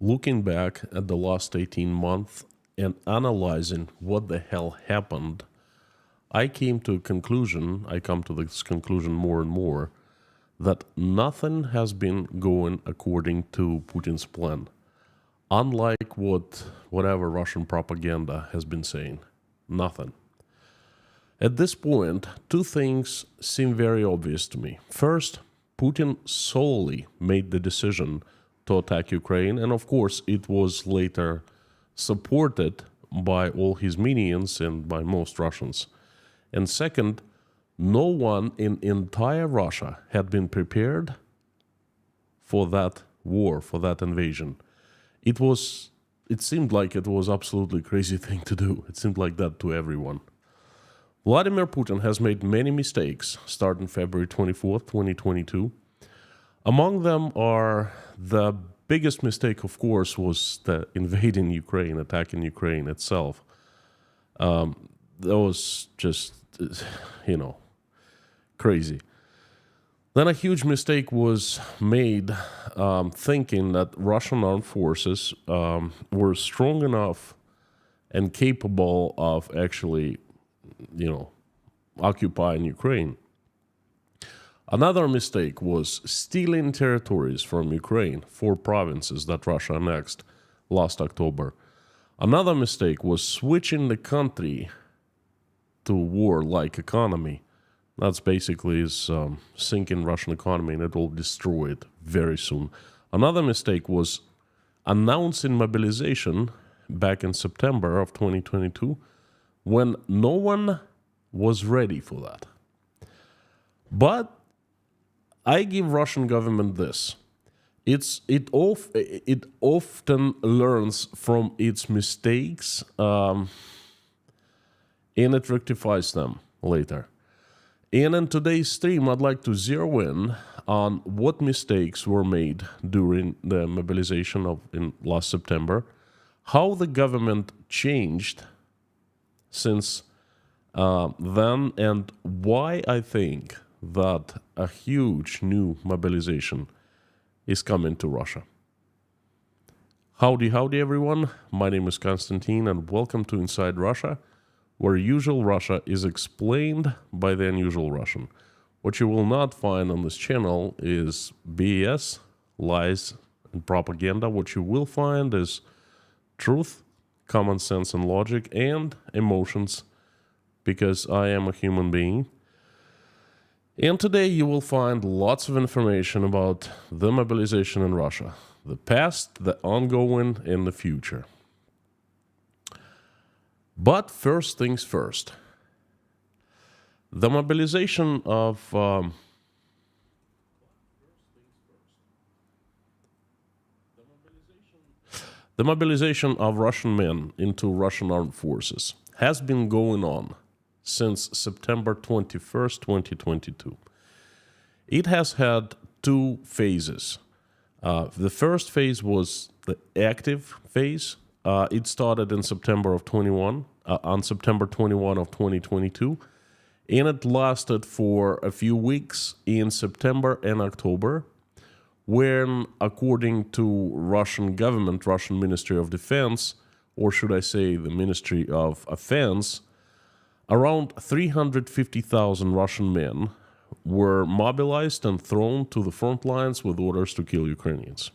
looking back at the last 18 months and analyzing what the hell happened, I come to this conclusion more and more, that nothing has been going according to Putin's plan. Unlike whatever Russian propaganda has been saying. Nothing. At this point, two things seem very obvious to me. First, Putin solely made the decision to attack Ukraine, and of course it was later supported by all his minions and by most Russians. And second, no one in entire Russia had been prepared for that war, for that invasion. It seemed like it was absolutely crazy thing to do. It seemed like that to everyone. Vladimir Putin has made many mistakes starting February 24th, 2022. Among them are the biggest mistake, of course, was the invading Ukraine, attacking Ukraine itself. That was just, crazy. Then a huge mistake was made thinking that Russian armed forces were strong enough and capable of actually, occupying Ukraine. Another mistake was stealing territories from Ukraine, 4 provinces that Russia annexed last October. Another mistake was switching the country to war-like economy. That's basically sinking Russian economy, and it will destroy it very soon. Another mistake was announcing mobilization back in September of 2022 when no one was ready for that. But I give Russian government this. It often learns from its mistakes and it rectifies them later. And in today's stream, I'd like to zero in on what mistakes were made during the mobilization in last September, how the government changed since then, and why I think that a huge new mobilization is coming to Russia. Howdy everyone, my name is Konstantin and welcome to Inside Russia, where usual Russia is explained by the unusual Russian. What you will not find on this channel is BS, lies, and propaganda. What you will find is truth, common sense and logic, and emotions, because I am a human being. And today you will find lots of information about the mobilization in Russia, the past, the ongoing, and the future. But first things first. The mobilization of Russian men into Russian armed forces has been going on since September 21st, 2022. It has had 2 phases. The first phase was the active phase. It started in September 21 of 2022, and it lasted for a few weeks in September and October, when, according to Russian government, Russian Ministry of Defense, or should I say the Ministry of Offense, around 350,000 Russian men were mobilized and thrown to the front lines with orders to kill Ukrainians.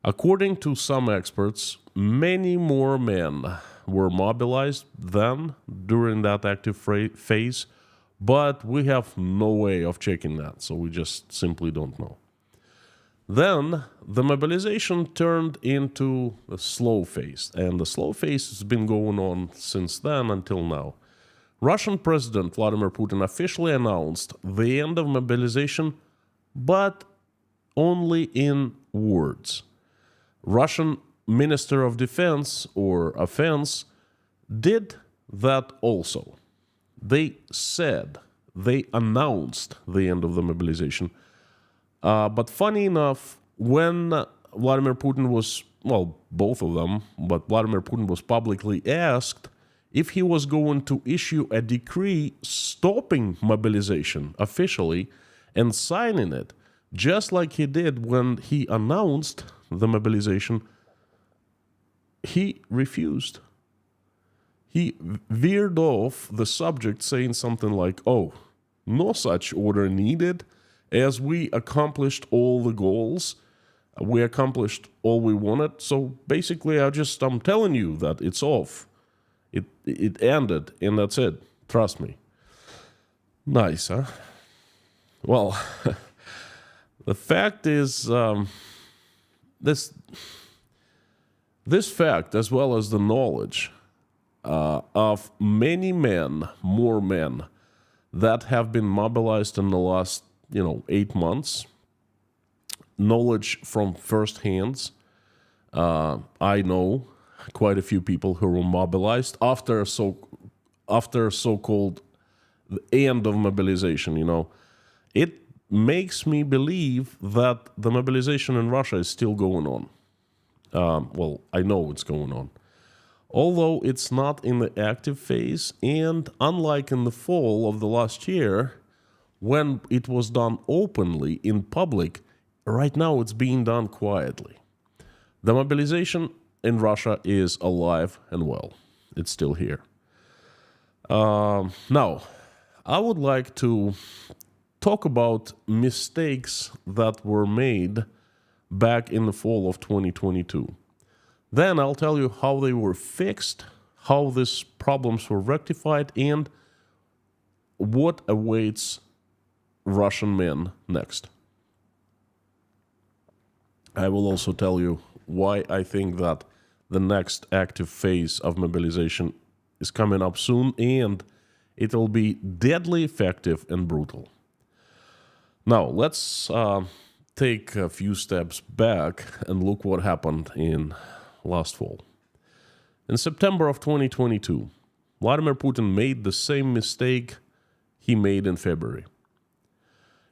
According to some experts, many more men were mobilized than during that active phase, but we have no way of checking that, so we just simply don't know. Then the mobilization turned into a slow phase, and the slow phase has been going on since then until now. Russian President Vladimir Putin officially announced the end of mobilization, but only in words. Russian Minister of Defense or Offense did that also. They announced the end of the mobilization. But funny enough, when Vladimir Putin was, both of them, but Vladimir Putin was publicly asked if he was going to issue a decree stopping mobilization officially and signing it, just like he did when he announced the mobilization, he refused. He veered off the subject, saying something like, oh, no such order needed, as we accomplished all the goals, we accomplished all we wanted, so basically I'm telling you that it's off. It ended, and that's it. Trust me. Nice, huh? Well, the fact is, this fact, as well as the knowledge of many men, more men, that have been mobilized in the last, 8 months, knowledge from first hands. I know quite a few people who were mobilized after so-called the end of mobilization. It makes me believe that the mobilization in Russia is still going on. Well, I know it's going on. Although it's not in the active phase, and unlike in the fall of the last year, when it was done openly in public, right now it's being done quietly. The mobilization in Russia is alive and well. It's still here. Now, I would like to talk about mistakes that were made back in the fall of 2022. Then I'll tell you how they were fixed, how these problems were rectified, and what awaits Russian men next. I will also tell you why I think that the next active phase of mobilization is coming up soon, and it will be deadly effective and brutal. Now, let's take a few steps back and look what happened in last fall. In September of 2022, Vladimir Putin made the same mistake he made in February.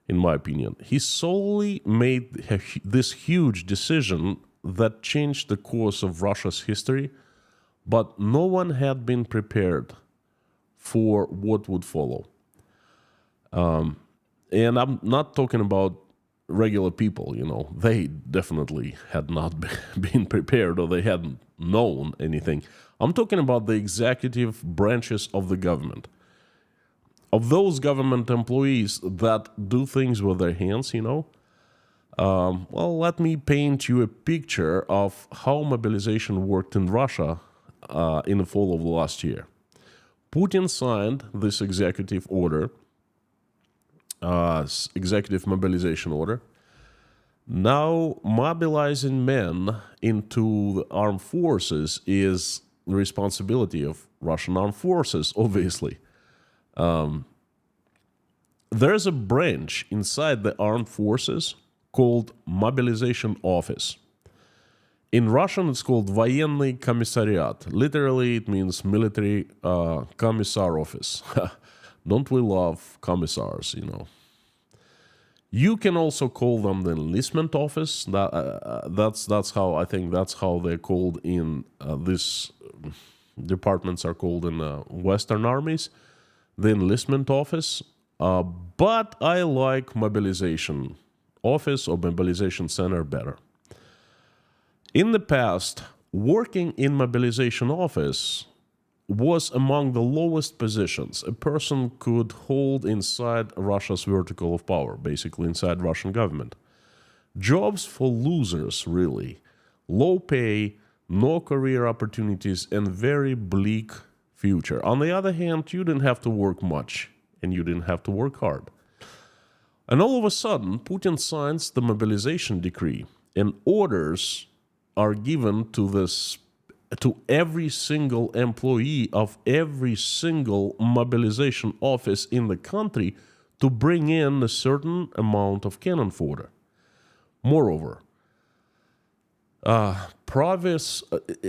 In my opinion, he solely made this huge decision that changed the course of Russia's history, but no one had been prepared for what would follow. And I'm not talking about regular people, they definitely had not been prepared, or they hadn't known anything. I'm talking about the executive branches of the government, of those government employees that do things with their hands, Well, let me paint you a picture of how mobilization worked in Russia in the fall of last year. Putin signed this executive order, executive mobilization order. Now, mobilizing men into the armed forces is the responsibility of Russian armed forces, obviously. There's a branch inside the armed forces called Mobilization Office. In Russian, it's called Военный комиссариат. Literally, it means military commissar office. Don't we love commissars, You can also call them the enlistment office. That's how they're called in these departments are called in Western armies, the enlistment office. But I like mobilization office or mobilization center better. In the past, working in mobilization office was among the lowest positions a person could hold inside Russia's vertical of power, basically inside Russian government. Jobs for losers, really. Low pay, no career opportunities, and very bleak future. On the other hand, you didn't have to work much, and you didn't have to work hard. And all of a sudden, Putin signs the mobilization decree, and orders are given to every single employee of every single mobilization office in the country to bring in a certain amount of cannon fodder. Moreover,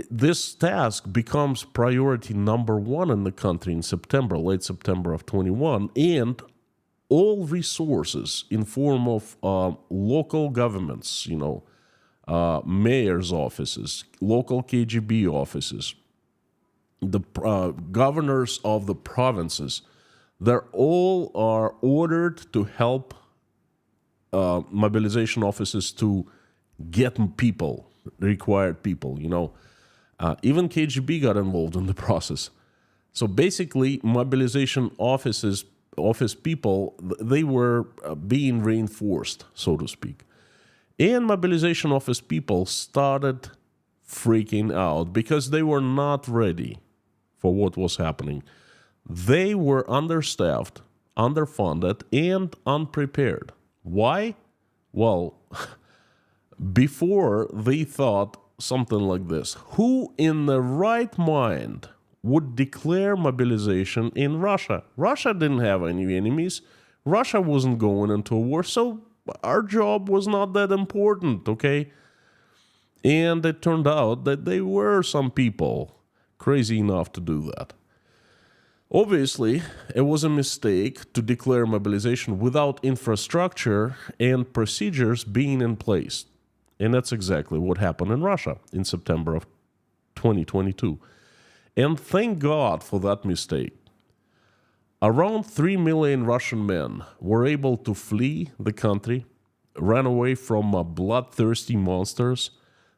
this task becomes priority number one in the country in September, late September of 21, and all resources in form of local governments, mayor's offices, local KGB offices, the governors of the provinces, they're all are ordered to help mobilization offices to get people, required people, Even KGB got involved in the process. So basically, mobilization office people, they were being reinforced, so to speak. And mobilization office people started freaking out because they were not ready for what was happening. They were understaffed, underfunded, and unprepared. Why? Well, before they thought something like this: who in the right mind would declare mobilization in Russia? Russia didn't have any enemies. Russia wasn't going into a war, so our job was not that important, okay? And it turned out that there were some people crazy enough to do that. Obviously, it was a mistake to declare mobilization without infrastructure and procedures being in place. And that's exactly what happened in Russia in September of 2022. And thank God for that mistake. Around 3 million Russian men were able to flee the country, ran away from bloodthirsty monsters.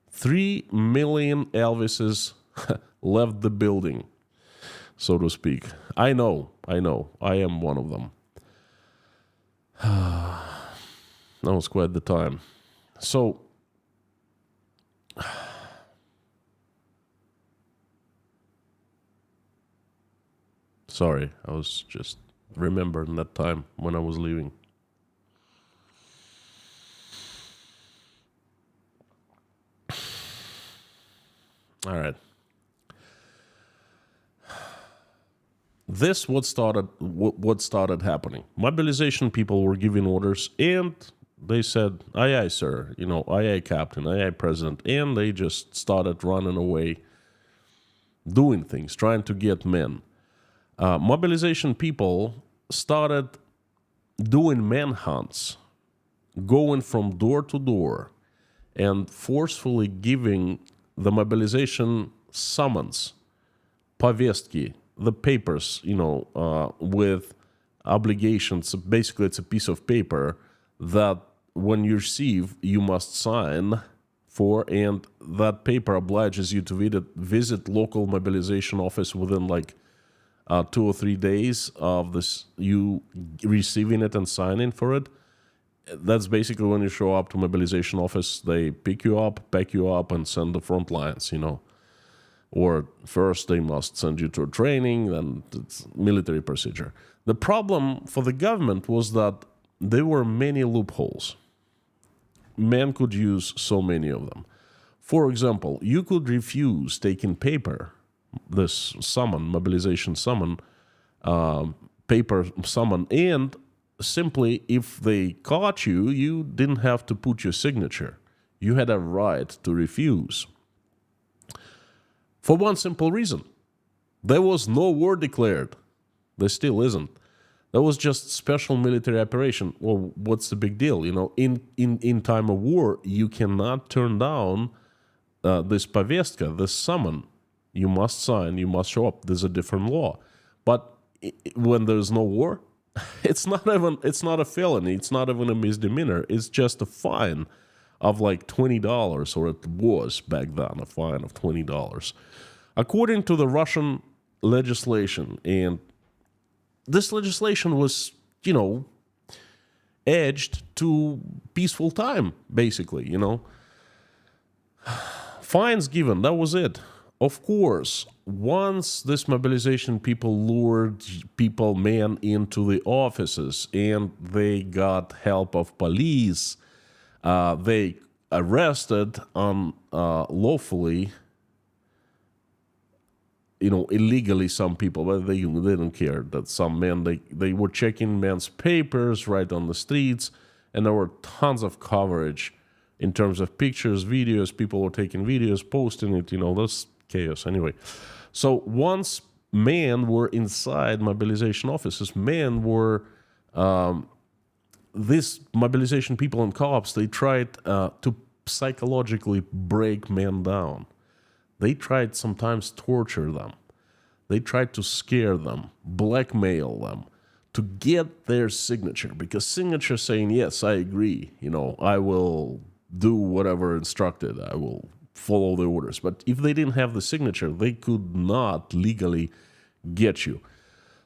3 million Elvises left the building, so to speak. I know, I am one of them. That was quite the time. So, sorry, I was just remembering that time when I was leaving. All right. This what started happening. Mobilization people were giving orders, and they said, "Aye, aye, sir," "Aye, aye, captain," "Aye, aye, president," and they just started running away, doing things, trying to get men. Mobilization people started doing manhunts, going from door to door, and forcefully giving the mobilization summons, повестки, the papers, with obligations. Basically, it's a piece of paper that when you receive, you must sign for, and that paper obliges you to visit local mobilization office within 2 or 3 days of this, you receiving it and signing for it. That's basically when you show up to mobilization office, they pick you up, pack you up, and send the front lines, Or first they must send you to a training, then it's military procedure. The problem for the government was that there were many loopholes. Men could use so many of them. For example, you could refuse taking paper, this summon, mobilization summon, paper summon, and simply if they caught you, you didn't have to put your signature. You had a right to refuse. For one simple reason. There was no war declared. There still isn't. That was just special military operation. Well, what's the big deal? In time of war, you cannot turn down this повестка, this summon. You must sign, you must show up. There's a different law. But when there's no war, it's not a felony. It's not even a misdemeanor. It's just a fine of $20, or it was back then a fine of $20. According to the Russian legislation, and this legislation was, edged to peaceful time, basically, Fines given, that was it. Of course, once this mobilization people lured men into the offices and they got help of police, they arrested unlawfully, illegally some people, but they didn't care that some men, they were checking men's papers right on the streets, and there were tons of coverage in terms of pictures, videos. People were taking videos, posting it, that's chaos anyway. So once men were inside mobilization offices, men were, these mobilization people and cops, they tried to psychologically break men down. They tried sometimes torture them. They tried to scare them, blackmail them, to get their signature. Because signature saying, yes, I agree, I will do whatever instructed. I will follow the orders. But if they didn't have the signature, they could not legally get you.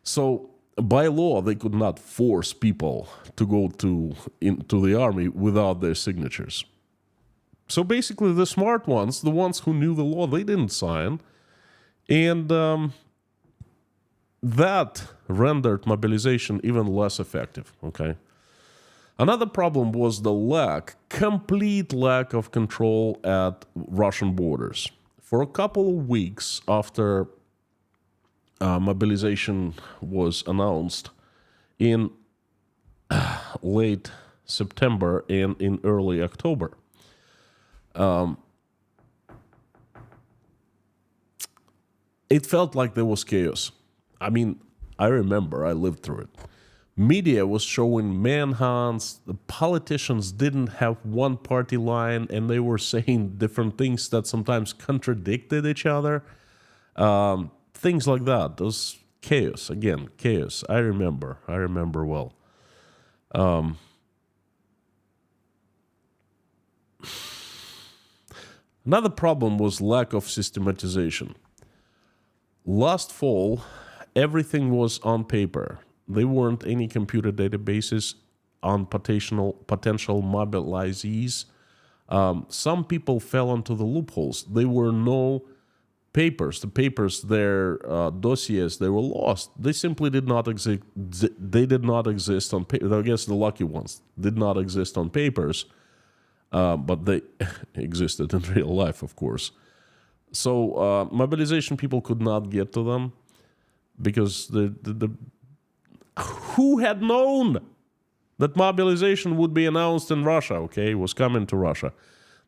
So by law, they could not force people to go into the army without their signatures. So basically, the smart ones, the ones who knew the law, they didn't sign. And that rendered mobilization even less effective, okay? Another problem was the complete lack of control at Russian borders. For a couple of weeks after mobilization was announced in late September and in early October, it felt like there was chaos. I mean, I remember, I lived through it. Media was showing manhunts. The politicians didn't have one party line, and they were saying different things that sometimes contradicted each other. Things like that. Those chaos. Again, chaos. I remember well. Another problem was lack of systematization. Last fall, everything was on paper. There weren't any computer databases on potential mobilizees. Some people fell into the loopholes. There were no papers. The papers, their dossiers, they were lost. They simply did not exist. They did not exist on paper. I guess the lucky ones did not exist on papers, but they existed in real life, of course. So mobilization people could not get to them because who had known that mobilization would be announced in Russia, okay, was coming to Russia.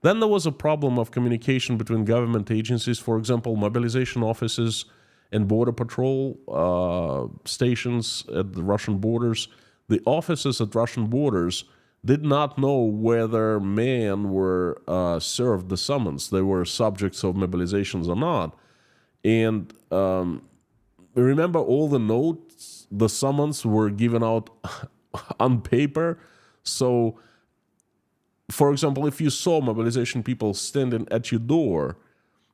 Then there was a problem of communication between government agencies, for example, mobilization offices and border patrol stations at the Russian borders. The offices at Russian borders did not know whether men were served the summons. They were subjects of mobilizations or not. And remember all the notes, the summons were given out on paper. So, for example, if you saw mobilization people standing at your door,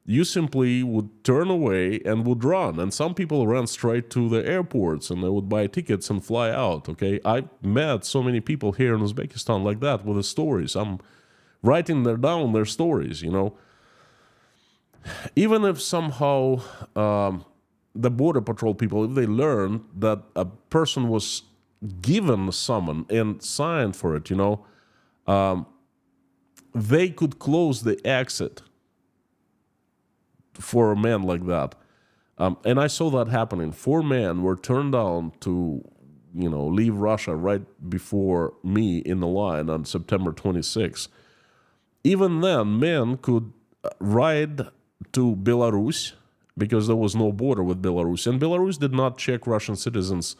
you simply would turn away and would run. And some people ran straight to the airports and they would buy tickets and fly out, okay? I met so many people here in Uzbekistan like that with the stories. I'm writing down their stories, you know? Even if somehow the border patrol people, if they learned that a person was given a summon and signed for it, you know, they could close the exit for a man like that. And I saw that happening. 4 men were turned down to, you know, leave Russia right before me in the line on September 26. Even then, men could ride to Belarus because there was no border with Belarus. And Belarus did not check Russian citizens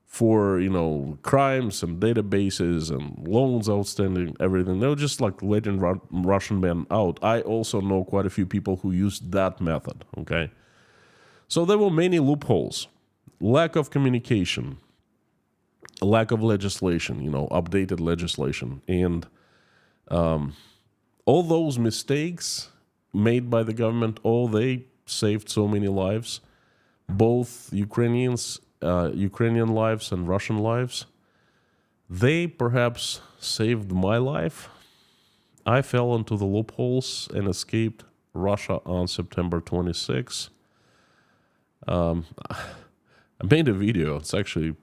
for, you know, crimes and databases and loans outstanding, everything. They were just like letting Russian men out. I also know quite a few people who used that method, okay? So there were many loopholes. Lack of communication, lack of legislation, you know, updated legislation. And all those mistakes made by the government, they saved so many lives, both Ukrainian lives and Russian lives. They perhaps saved my life. I fell into the loopholes and escaped Russia on September 26. I made a video. It's actually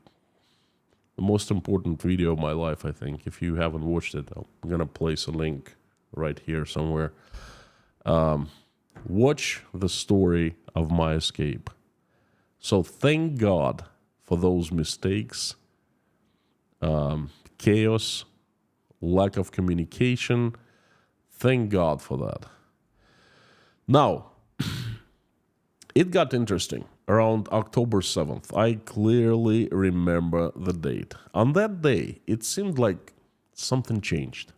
the most important video of my life, I think. If you haven't watched it, I'm going to place a link right here somewhere. Watch the story of my escape. So thank God for those mistakes, chaos, lack of communication. Thank God for that. Now, it got interesting around October 7th. I clearly remember the date. On that day, it seemed like something changed.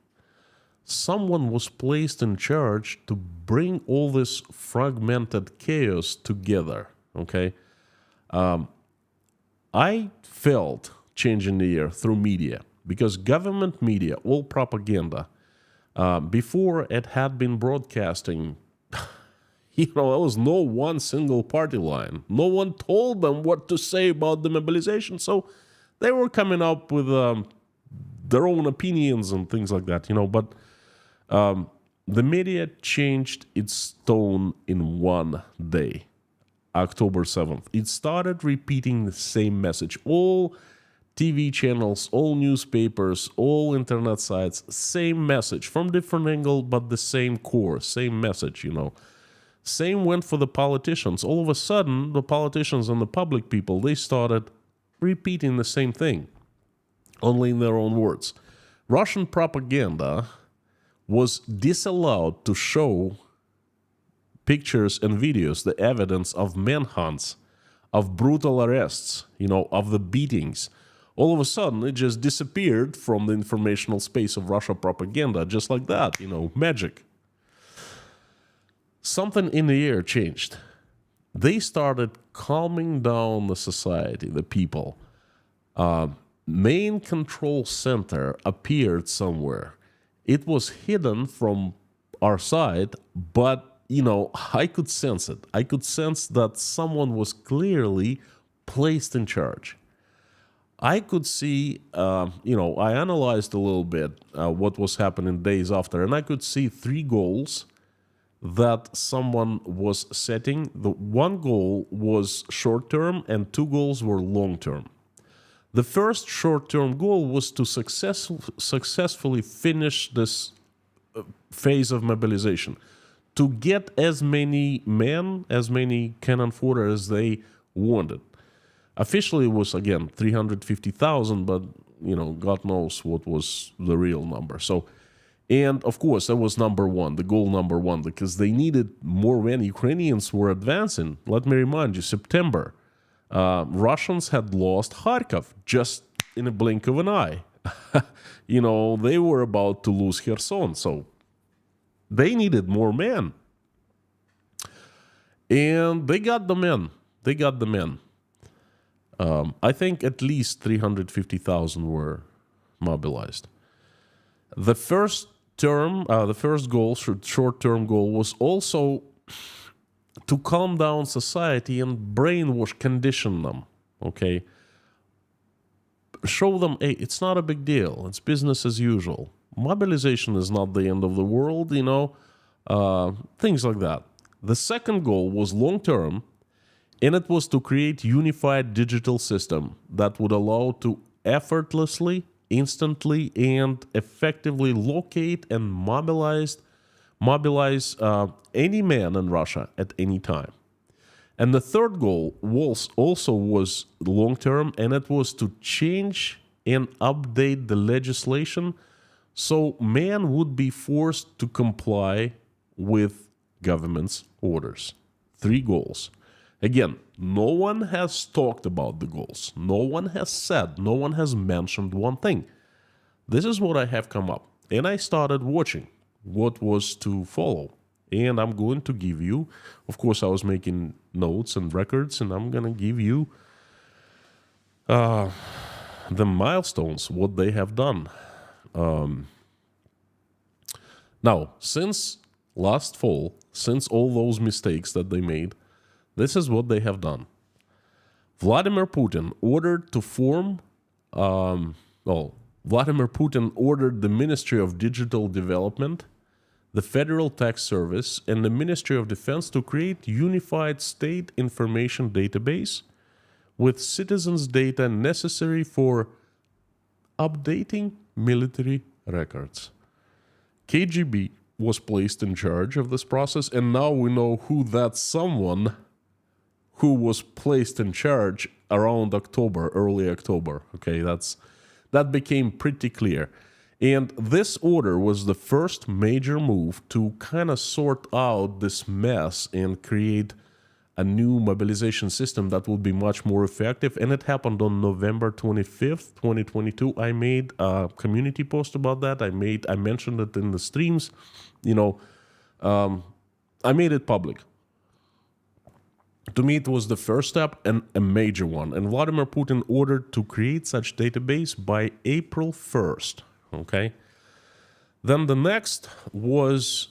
Someone was placed in charge to bring all this fragmented chaos together, okay? I felt change in the air through media because government media, all propaganda, Before it had been broadcasting, there was no one single party line. No one told them what to say about the mobilization, so they were coming up with their own opinions and things like that, But the media changed its tone in one day, October 7th. It started repeating the same message. All TV channels, all newspapers, all internet sites, same message from different angle, but the same core, same message, Same went for the politicians. All of a sudden, the politicians and the public people, they started repeating the same thing, only in their own words. Russian propaganda was disallowed to show pictures and videos, the evidence of manhunts, of brutal arrests, of the beatings. All of a sudden, it just disappeared from the informational space of Russia propaganda, just like that, magic. Something in the air changed. They started calming down the society, the people. Main control center appeared somewhere. It was hidden from our side, but, I could sense it. I could sense that someone was clearly placed in charge. I could see, I analyzed a little bit what was happening days after, and I could see 3 goals that someone was setting. The one goal was short-term and 2 goals were long-term. The first short-term goal was to successfully finish this phase of mobilization, to get as many men, as many cannon fodder as they wanted. Officially, it was, again, 350,000, but, God knows what was the real number. And, of course, that was number one, the goal number one, because they needed more men. Ukrainians were advancing. Let me remind you, September, Russians had lost Kharkov just in a blink of an eye. They were about to lose Kherson, so they needed more men. And they got the men. I think at least 350,000 were mobilized. The first goal, short-term goal, was also to calm down society and brainwash, condition them, okay? Show them, hey, it's not a big deal. It's business as usual. Mobilization is not the end of the world, things like that. The second goal was long-term, and it was to create unified digital system that would allow to effortlessly, instantly, and effectively locate and mobilize any man in Russia at any time. And the third goal was long-term, and it was to change and update the legislation so man would be forced to comply with government's orders. 3 goals. Again, no one has talked about the goals. No one has said, no one has mentioned one thing. This is what I have come up. And I started watching what was to follow. And I'm going to give you, of course, I was making notes and records, and I'm going to give you the milestones, what they have done. Now, since last fall, since all those mistakes that they made, this is what they have done. Vladimir Putin ordered to form, Vladimir Putin ordered the Ministry of Digital Development, the Federal Tax Service, and the Ministry of Defense to create unified state information database with citizens' data necessary for updating military records. KGB was placed in charge of this process, and now we know who that someone who was placed in charge around October, early October. Okay, that became pretty clear. And this order was the first major move to kind of sort out this mess and create a new mobilization system that would be much more effective. And it happened on November 25th, 2022. I made a community post about that. I mentioned it in the streams. I made it public. To me, it was the first step and a major one. And Vladimir Putin ordered to create such database by April 1st. Okay. Then the next was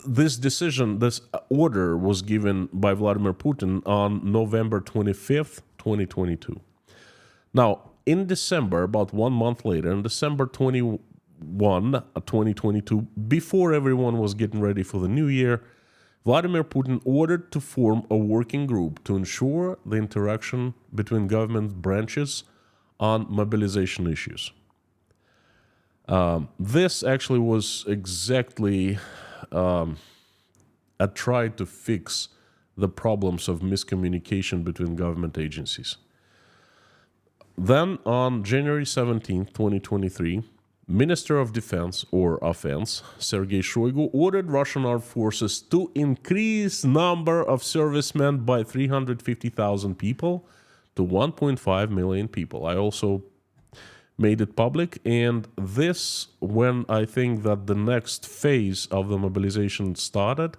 this order was given by Vladimir Putin on November 25th, 2022. Now, in December, about 1 month later, in December 2022, before everyone was getting ready for the new year, Vladimir Putin ordered to form a working group to ensure the interaction between government branches on mobilization issues. This actually was exactly a try to fix the problems of miscommunication between government agencies. Then on January 17th, 2023, Minister of Defense or Offense, Sergei Shoigu, ordered Russian armed forces to increase number of servicemen by 350,000 people to 1.5 million people. I also made it public, and this when I think that the next phase of the mobilization started.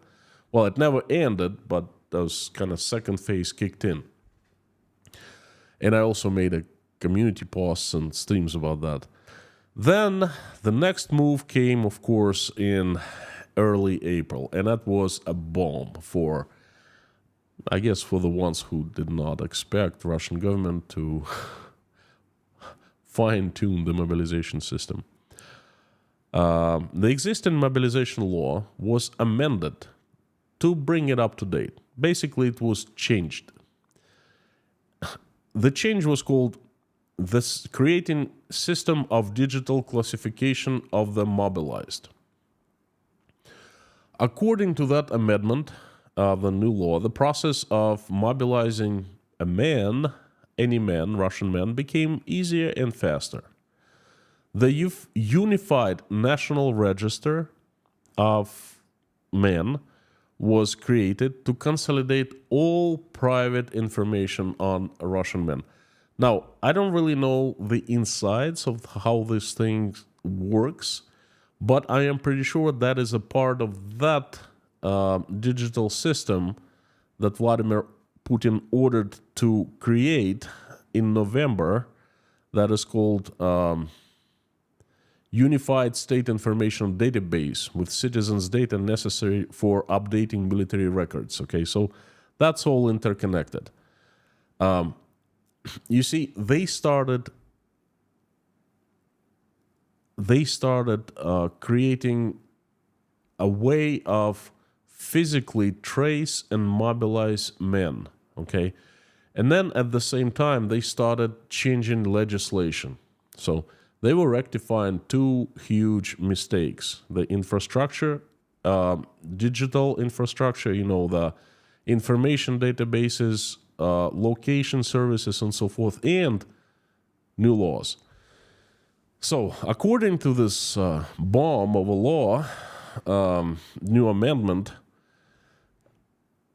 Well, it never ended, but those kind of second phase kicked in. And I also made a community posts and streams about that. Then the next move came, of course, in early April, and that was a bomb for, I guess, for the ones who did not expect Russian government to fine-tune the mobilization system. The existing mobilization law was amended to bring it up to date. Basically, it was changed. The change was called this creating system of digital classification of the mobilized. According to that amendment of the new law, the process of mobilizing a man, any man, Russian man, became easier and faster. The unified national register of men was created to consolidate all private information on Russian men. Now, I don't really know the insides of how this thing works, but I am pretty sure that is a part of that digital system that Vladimir Putin ordered to create in November. That is called Unified State Information Database with citizens' data necessary for updating military records. Okay, so that's all interconnected. You see, they started creating a way of physically trace and mobilize men, okay? And then at the same time, they started changing legislation. So they were rectifying two huge mistakes. The infrastructure, digital infrastructure, the information databases, location services and so forth, and new laws. So, according to this bomb of a law, new amendment,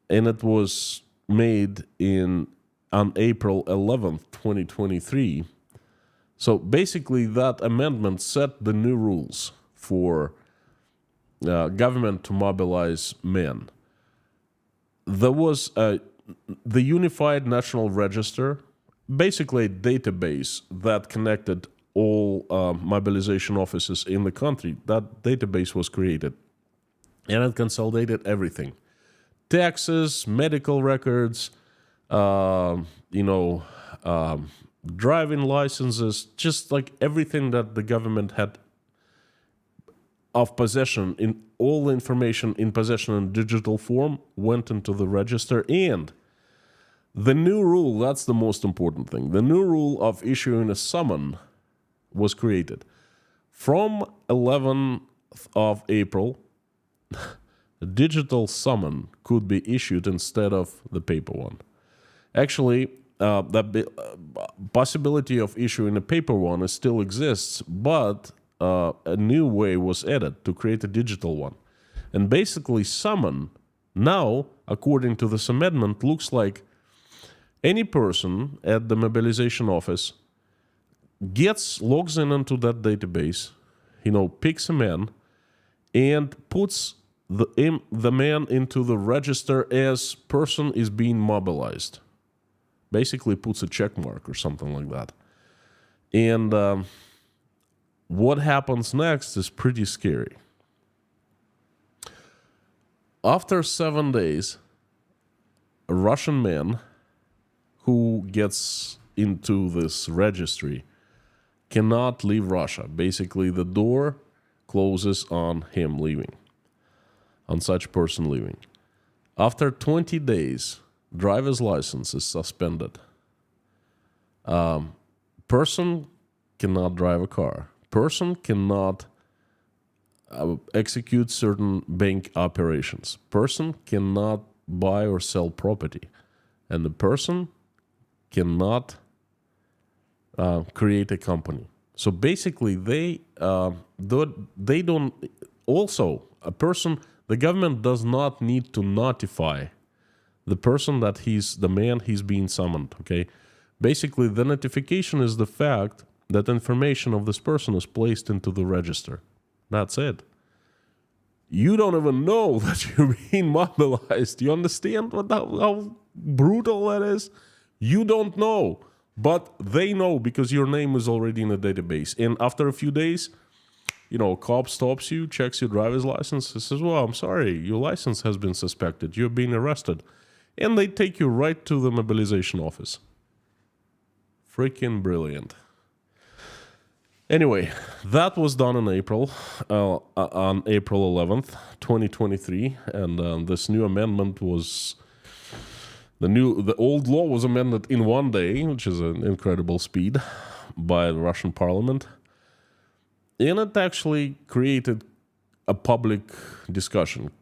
and it was made on April 11th, 2023. So basically that amendment set the new rules for government to mobilize men. There was the Unified National Register, basically a database that connected all mobilization offices in the country. That database was created, and it consolidated everything. Taxes, medical records, driving licenses, just like everything that the government had of possession, in all information in possession in digital form went into the register. And the new rule, that's the most important thing, the new rule of issuing a summon was created. From 11th of April, a digital summon could be issued instead of the paper one. Actually, the possibility of issuing a paper one still exists, but a new way was added to create a digital one. And basically, summon now, according to this amendment, looks like any person at the mobilization office logs in into that database, picks a man, and puts the man into the register as person is being mobilized. Basically puts a check mark or something like that. And what happens next is pretty scary. After 7 days, a Russian man who gets into this registry cannot leave Russia. Basically, the door closes on him leaving, on such person leaving. After 20 days, driver's license is suspended. Person cannot drive a car. Person cannot execute certain bank operations. Person cannot buy or sell property. And the person cannot create a company. So basically, they don't. Also, a person, the government does not need to notify the person that he's being summoned. Okay, basically, the notification is the fact that information of this person is placed into the register. That's it. You don't even know that you're being mobilized. You understand how brutal that is? You don't know, but they know because your name is already in a database. And after a few days, cop stops you, checks your driver's license, and says, well, I'm sorry, your license has been suspected. You're being arrested. And they take you right to the mobilization office. Freaking brilliant. Anyway, that was done in April, on April 11th, 2023, and this new amendment was, the old law was amended in 1 day, which is an incredible speed, by the Russian parliament, and it actually created a public discussion.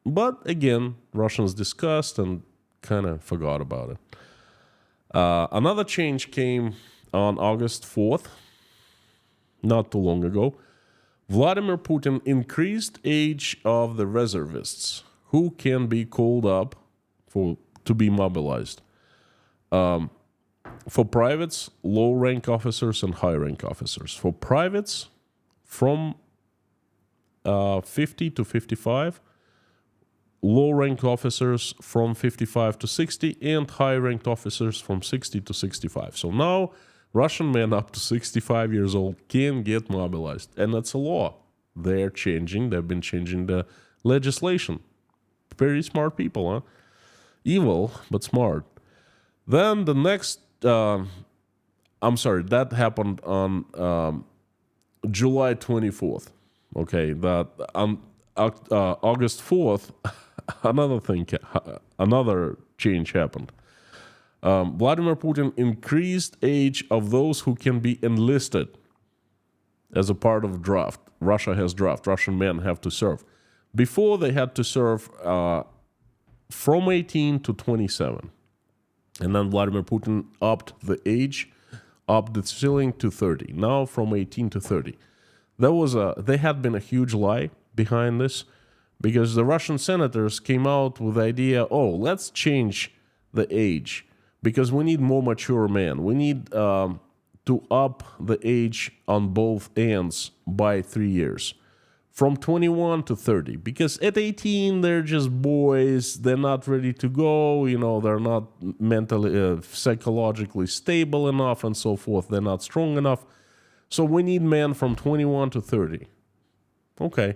But again, Russians discussed and kind of forgot about it. Another change came on August 4th, not too long ago. Vladimir Putin increased age of the reservists who can be called up to be mobilized. For privates, low-rank officers and high-rank officers. For privates, from 50 to 55, low-ranked officers from 55 to 60, and high-ranked officers from 60 to 65. So now Russian men up to 65 years old can get mobilized, and that's a law. They've been changing the legislation. Very smart people, huh? Evil, but smart. Then the next, that happened on July 24th. Okay, that on August 4th, another change happened. Vladimir Putin increased age of those who can be enlisted as a part of draft. Russia has draft. Russian men have to serve. Before, they had to serve from 18 to 27. And then Vladimir Putin upped the ceiling to 30. Now from 18 to 30. There had been a huge lie behind this, because the Russian senators came out with the idea, let's change the age, because we need more mature men. We need to up the age on both ends by 3 years, from 21 to 30. Because at 18, they're just boys. They're not ready to go. They're not mentally, psychologically stable enough and so forth. They're not strong enough. So we need men from 21 to 30. Okay.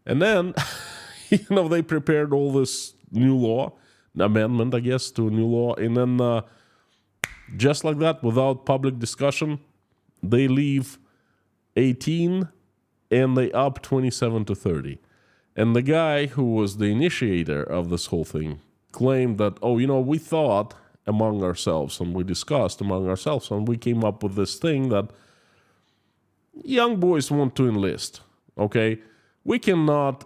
And then, they prepared all this new law, amendment, I guess, to a new law. And then just like that, without public discussion, they leave 18 and they up 27 to 30. And the guy who was the initiator of this whole thing claimed that, we thought among ourselves and we discussed among ourselves and we came up with this thing that young boys want to enlist, okay? We cannot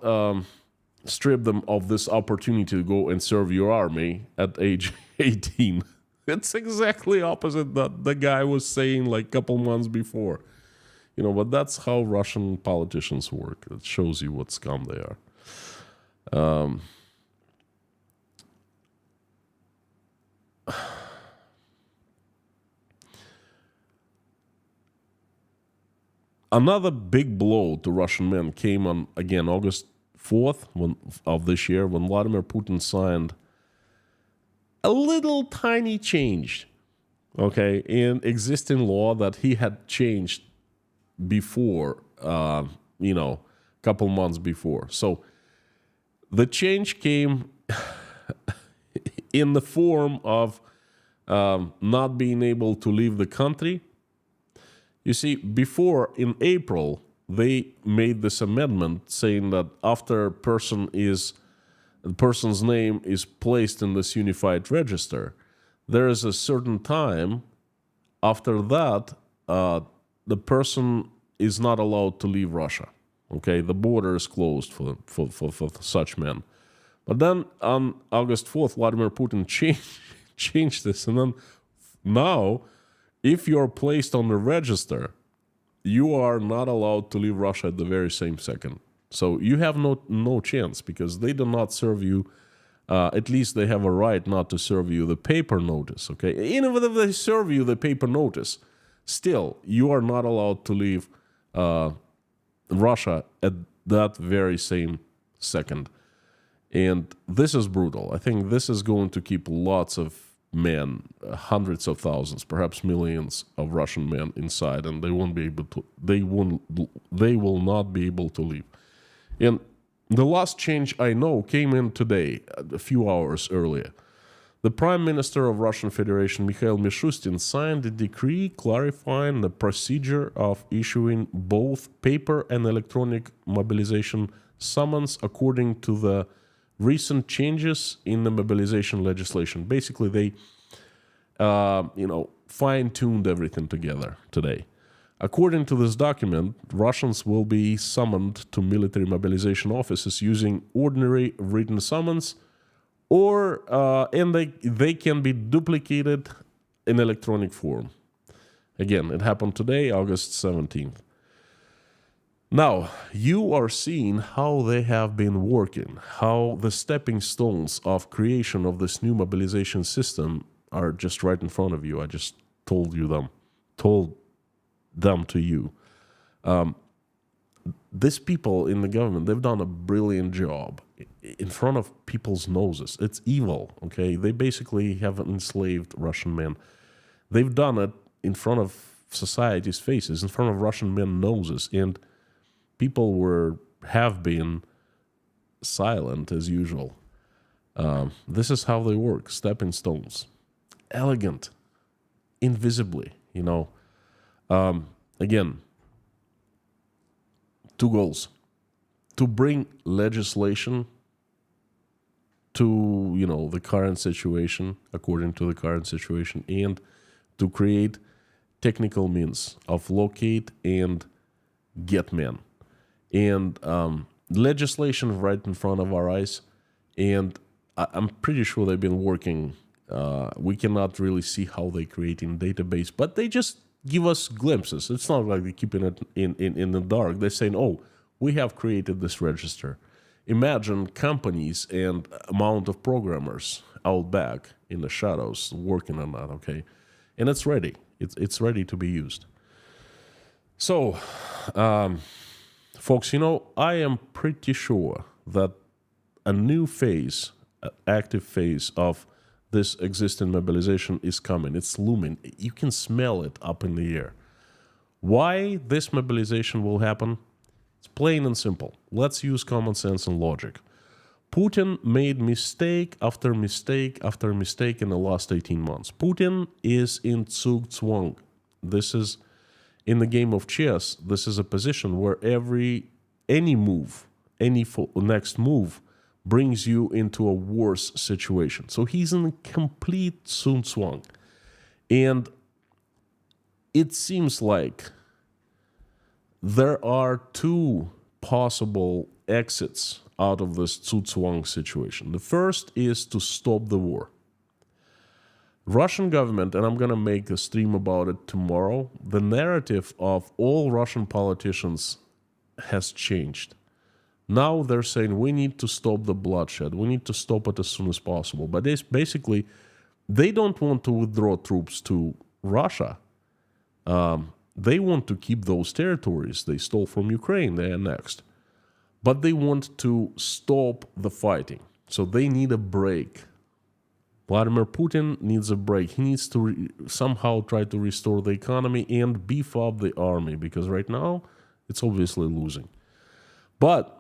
strip them of this opportunity to go and serve your army at age 18. It's exactly opposite that the guy was saying like a couple months before. But that's how Russian politicians work. It shows you what scum they are. Another big blow to Russian men came on, again, August 4th of this year, when Vladimir Putin signed a little tiny change, in existing law that he had changed before, a couple months before. So the change came in the form of not being able to leave the country. You see, before in April, they made this amendment saying that after the person's name is placed in this unified register, there is a certain time after that the person is not allowed to leave Russia. Okay, the border is closed for such men. But then on August 4th, Vladimir Putin changed this, and then now, if you're placed on the register, you are not allowed to leave Russia at the very same second. So you have no chance, because they do not serve you. At least they have a right not to serve you the paper notice. Okay, even if they serve you the paper notice, still you are not allowed to leave Russia at that very same second. And this is brutal. I think this is going to keep lots of men, hundreds of thousands, perhaps millions of Russian men inside, and they won't be able to. They will not be able to leave. And the last change I know came in today, a few hours earlier. The Prime Minister of Russian Federation, Mikhail Mishustin, signed a decree clarifying the procedure of issuing both paper and electronic mobilization summons according to the recent changes in the mobilization legislation. Basically, they, fine-tuned everything together today. According to this document, Russians will be summoned to military mobilization offices using ordinary written summons, and they can be duplicated in electronic form. Again, it happened today, August 17th. Now, you are seeing how they have been working, how the stepping stones of creation of this new mobilization system are just right in front of you. I just told them to you. These people in the government, they've done a brilliant job in front of people's noses. It's evil, okay? They basically have enslaved Russian men. They've done it in front of society's faces, in front of Russian men's noses, and people have been silent as usual. This is how they work, stepping stones. Elegant, invisibly, Again, two goals: to bring legislation to, the current situation, according to the current situation, and to create technical means of locate and get men. And legislation right in front of our eyes, and I'm pretty sure they've been working. We cannot really see how they're creating database, but they just give us glimpses. It's not like they're keeping it in the dark. They're saying, oh, we have created this register. Imagine companies and amount of programmers out back in the shadows working on that, okay? And it's ready. It's ready to be used. So, folks, I am pretty sure that a new phase, an active phase of this existing mobilization is coming. It's looming. You can smell it up in the air. Why this mobilization will happen? It's plain and simple. Let's use common sense and logic. Putin made mistake after mistake after mistake in the last 18 months. Putin is in Zugzwang. This is, in the game of chess, this is a position where any move, next move, brings you into a worse situation. So he's in complete Zugzwang. And it seems like there are two possible exits out of this Zugzwang situation. The first is to stop the war. Russian government, and I'm going to make a stream about it tomorrow, the narrative of all Russian politicians has changed. Now they're saying we need to stop the bloodshed. We need to stop it as soon as possible. But basically, they don't want to withdraw troops to Russia. They want to keep those territories they stole from Ukraine, they annexed. But they want to stop the fighting. So they need a break Vladimir Putin needs a break. He needs to somehow try to restore the economy and beef up the army, because right now it's obviously losing. But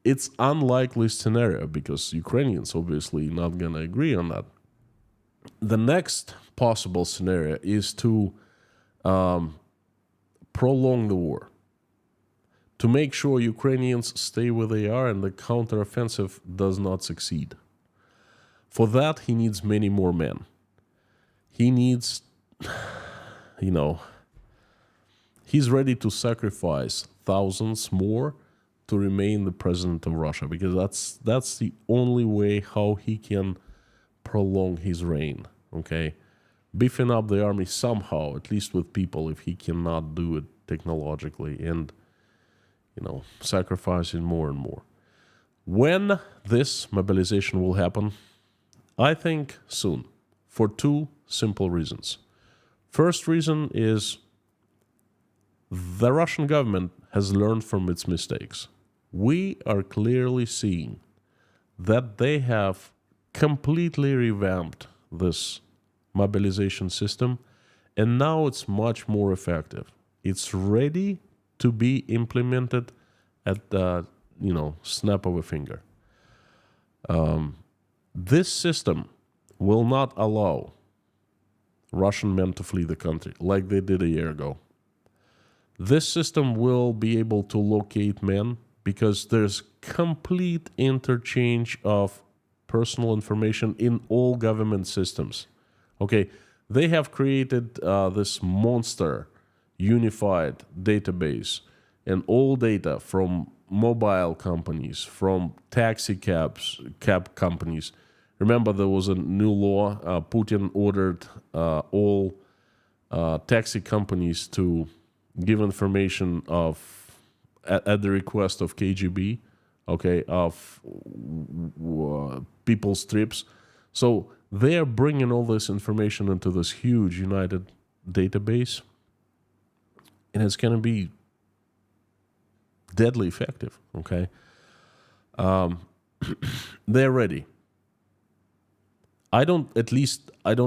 it's unlikely scenario because Ukrainians obviously not going to agree on that. The next possible scenario is to prolong the war, to make sure Ukrainians stay where they are and the counteroffensive does not succeed. For that, he needs many more men. He needs, he's ready to sacrifice thousands more to remain the president of Russia, because that's the only way how he can prolong his reign, okay? Beefing up the army somehow, at least with people, if he cannot do it technologically, and, sacrificing more and more. When this mobilization will happen, I think soon, for two simple reasons. First reason is the Russian government has learned from its mistakes. We are clearly seeing that they have completely revamped this mobilization system, and now it's much more effective. It's ready to be implemented at the snap of a finger. This system will not allow Russian men to flee the country like they did a year ago. This system will be able to locate men because there's complete interchange of personal information in all government systems. Okay, they have created this monster unified database, and all data from mobile companies, from taxi cab companies. Remember, there was a new law. Putin ordered all taxi companies to give information at the request of KGB, okay, of people's trips. So they are bringing all this information into this huge united database, and it's going to be deadly effective, okay? They're ready. I don't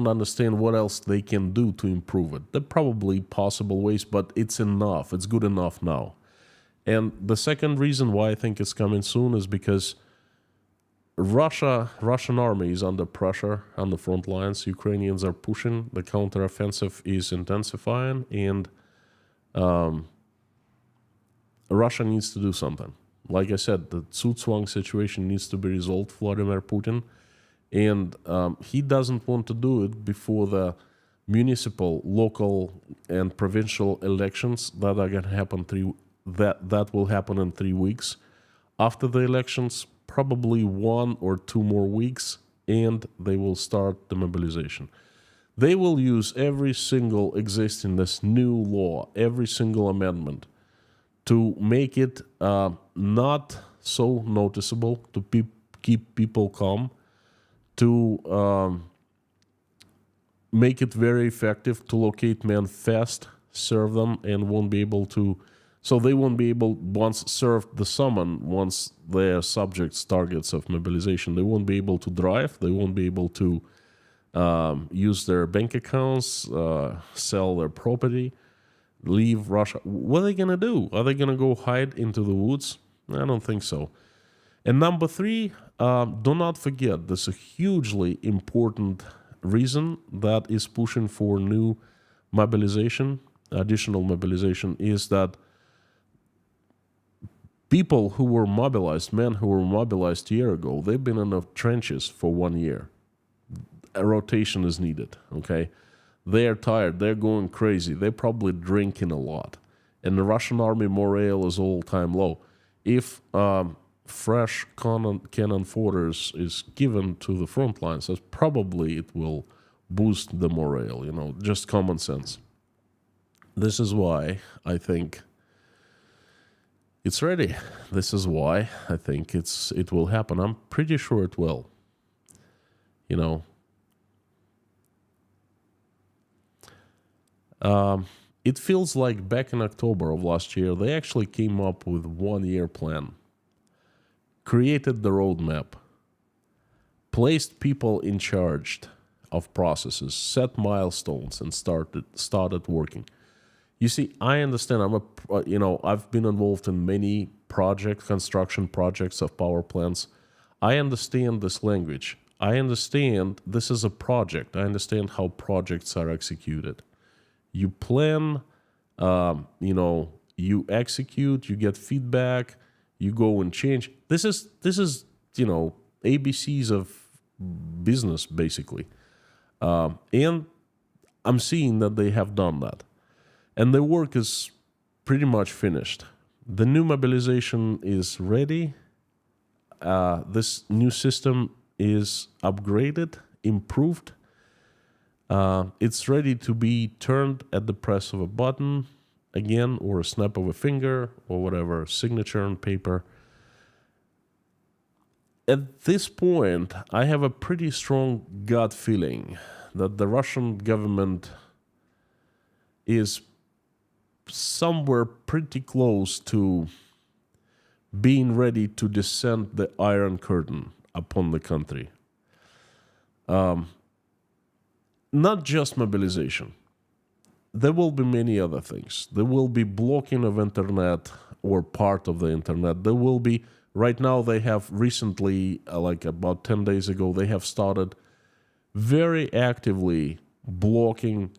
understand what else they can do to improve it. There are probably possible ways, but it's enough. It's good enough now. And the second reason why I think it's coming soon is because Russian army is under pressure on the front lines. Ukrainians are pushing. The counteroffensive is intensifying, and Russia needs to do something. Like I said, the Tsutswang situation needs to be resolved, Vladimir Putin, and he doesn't want to do it before the municipal, local, and provincial elections that are going to happen that will happen in 3 weeks. After the elections, probably 1 or 2 more weeks, and they will start the mobilization. They will use every single existing, this new law, every single amendment, to make it not so noticeable, to keep people calm, to make it very effective, to locate men fast, serve them, and won't be able to. So they won't be able, once served the summon, once they're subjects, targets of mobilization, they won't be able to drive, they won't be able to use their bank accounts, sell their property, leave Russia. What are they going to do? Are they going to go hide into the woods? I don't think so. And number 3, do not forget, there's a hugely important reason that is pushing for new mobilization, additional mobilization, is that people who were mobilized, men who were mobilized a year ago, they've been in the trenches for 1 year. A rotation is needed, okay? They're tired, they're going crazy, they're probably drinking a lot. And the Russian army morale is all-time low. If fresh cannon fodder is given to the front lines, probably it will boost the morale, just common sense. This is why I think it's ready. This is why I think it will happen. I'm pretty sure it will. It feels like back in October of last year, they actually came up with 1-year plan, created the roadmap, placed people in charge of processes, set milestones, and started working. You see, I understand. I've been involved in many construction projects of power plants. I understand this language. I understand this is a project. I understand how projects are executed. You plan, you execute, you get feedback, you go and change. This is ABCs of business, basically. And I'm seeing that they have done that. And the work is pretty much finished. The new mobilization is ready. This new system is upgraded, improved. It's ready to be turned at the press of a button again, or a snap of a finger, or whatever, signature on paper. At this point, I have a pretty strong gut feeling that the Russian government is somewhere pretty close to being ready to descend the Iron Curtain upon the country. Not just mobilization. There will be many other things. There will be blocking of internet or part of the internet. There will be, right now they have recently, like about 10 days ago, they have started very actively blocking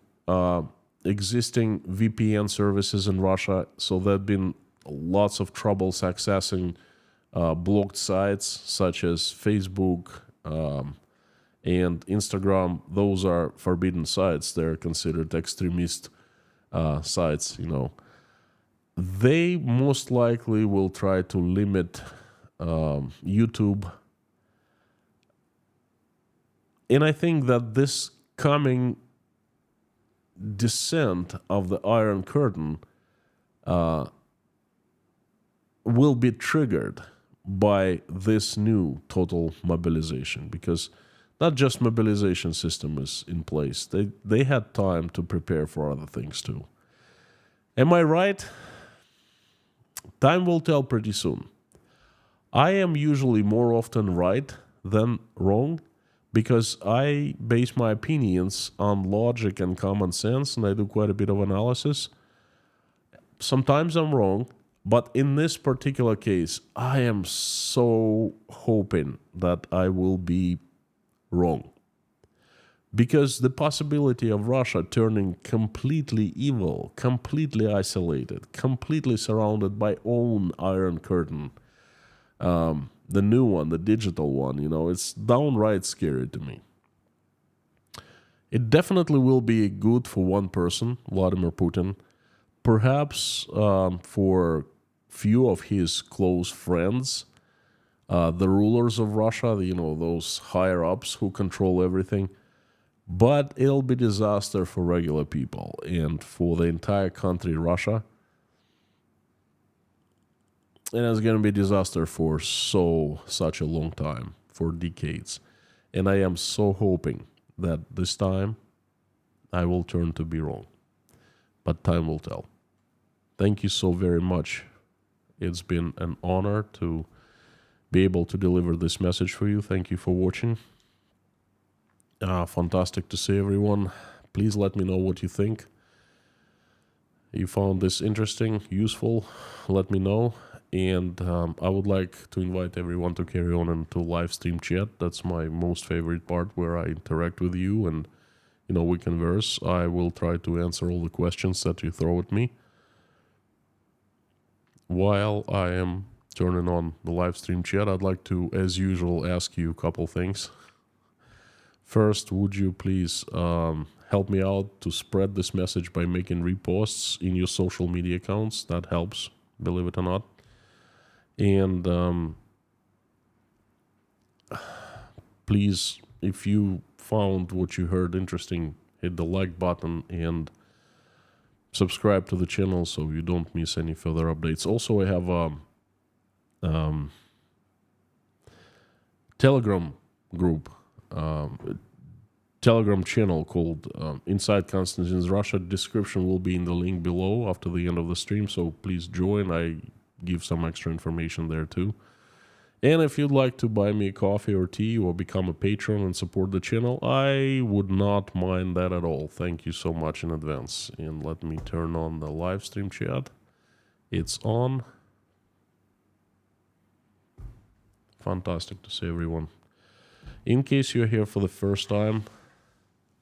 existing VPN services in Russia. So there have been lots of troubles accessing blocked sites such as Facebook and Instagram. Those are forbidden sites. They're considered extremist sites, They most likely will try to limit YouTube. And I think that this coming descent of the Iron Curtain will be triggered by this new total mobilization, because not just mobilization system is in place. They had time to prepare for other things too. Am I right? Time will tell pretty soon. I am usually more often right than wrong, because I base my opinions on logic and common sense, and I do quite a bit of analysis. Sometimes I'm wrong, but in this particular case, I am so hoping that I will be wrong. Because the possibility of Russia turning completely evil, completely isolated, completely surrounded by own Iron Curtain, the new one, the digital one, it's downright scary to me. It definitely will be good for one person, Vladimir Putin, perhaps for few of his close friends, the rulers of Russia, those higher-ups who control everything. But it'll be disaster for regular people and for the entire country, Russia. And it's going to be disaster for such a long time, for decades. And I am so hoping that this time I will turn to be wrong. But time will tell. Thank you so very much. It's been an honor to be able to deliver this message for you. Thank you for watching. Fantastic to see everyone. Please let me know what you think. You found this interesting, useful, let me know. And I would like to invite everyone to carry on into live stream chat. That's my most favorite part, where I interact with you and we converse. I will try to answer all the questions that you throw at me while I am turning on the live stream chat. I'd like to, as usual, ask you a couple things. First, would you please help me out to spread this message by making reposts in your social media accounts? That helps, believe it or not. And please, if you found what you heard interesting, hit the like button and subscribe to the channel so you don't miss any further updates. Also, I have a Telegram group, Telegram channel called Inside Konstantin's Russia. Description will be in the link below after the end of the stream, so please join. I give some extra information there too. And if you'd like to buy me a coffee or tea or become a patron and support the channel, I would not mind that at all. Thank you so much in advance. And let me turn on the live stream chat. It's on. Fantastic to see everyone. In case you're here for the first time,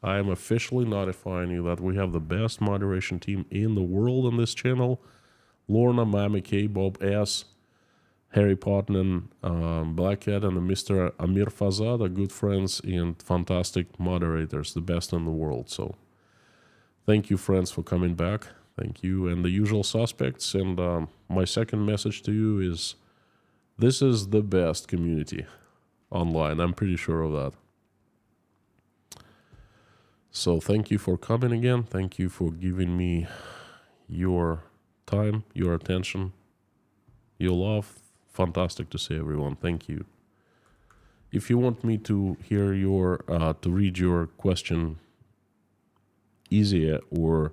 I am officially notifying you that we have the best moderation team in the world on this channel. Lorna, Mami K, Bob S, Harry Potman, Black Cat, and Mr. Amir Fazad are good friends and fantastic moderators, the best in the world. So thank you, friends, for coming back. Thank you. And the usual suspects. And my second message to you is this is the best community online. I'm pretty sure of that. So thank you for coming again. Thank you for giving me your time, your attention, your love. Fantastic to see everyone. Thank you. If you want me to hear your, to read your question easier or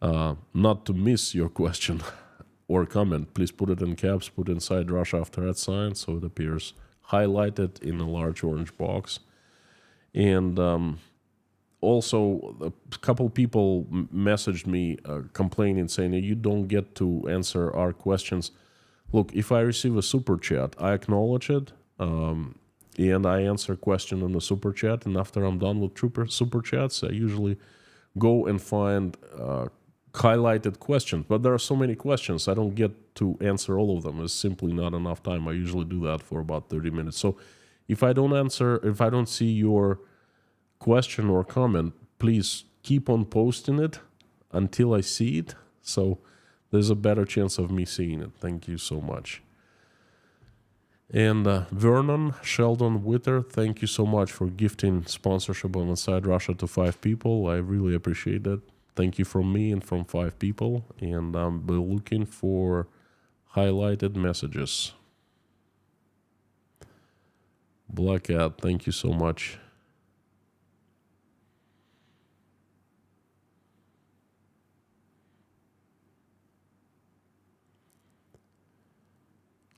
not to miss your question or comment, please put it in caps, put inside Russia after @ so it appears highlighted in a large orange box. And also, a couple people messaged me complaining, saying you don't get to answer our questions. Look, if I receive a super chat, I acknowledge it, and I answer a question on the super chat. And after I'm done with super chats, I usually go and find highlighted questions. But there are so many questions, I don't get to answer all of them. It's simply not enough time. I usually do that for about 30 minutes. So if I don't see your question or comment, please keep on posting it until I see it. So there's a better chance of me seeing it. Thank you so much. And Vernon Sheldon Witter, thank you so much for gifting sponsorship on Inside Russia to 5 people. I really appreciate it. Thank you from me and from 5 people. And I'm looking for highlighted messages. Black Cat, thank you so much.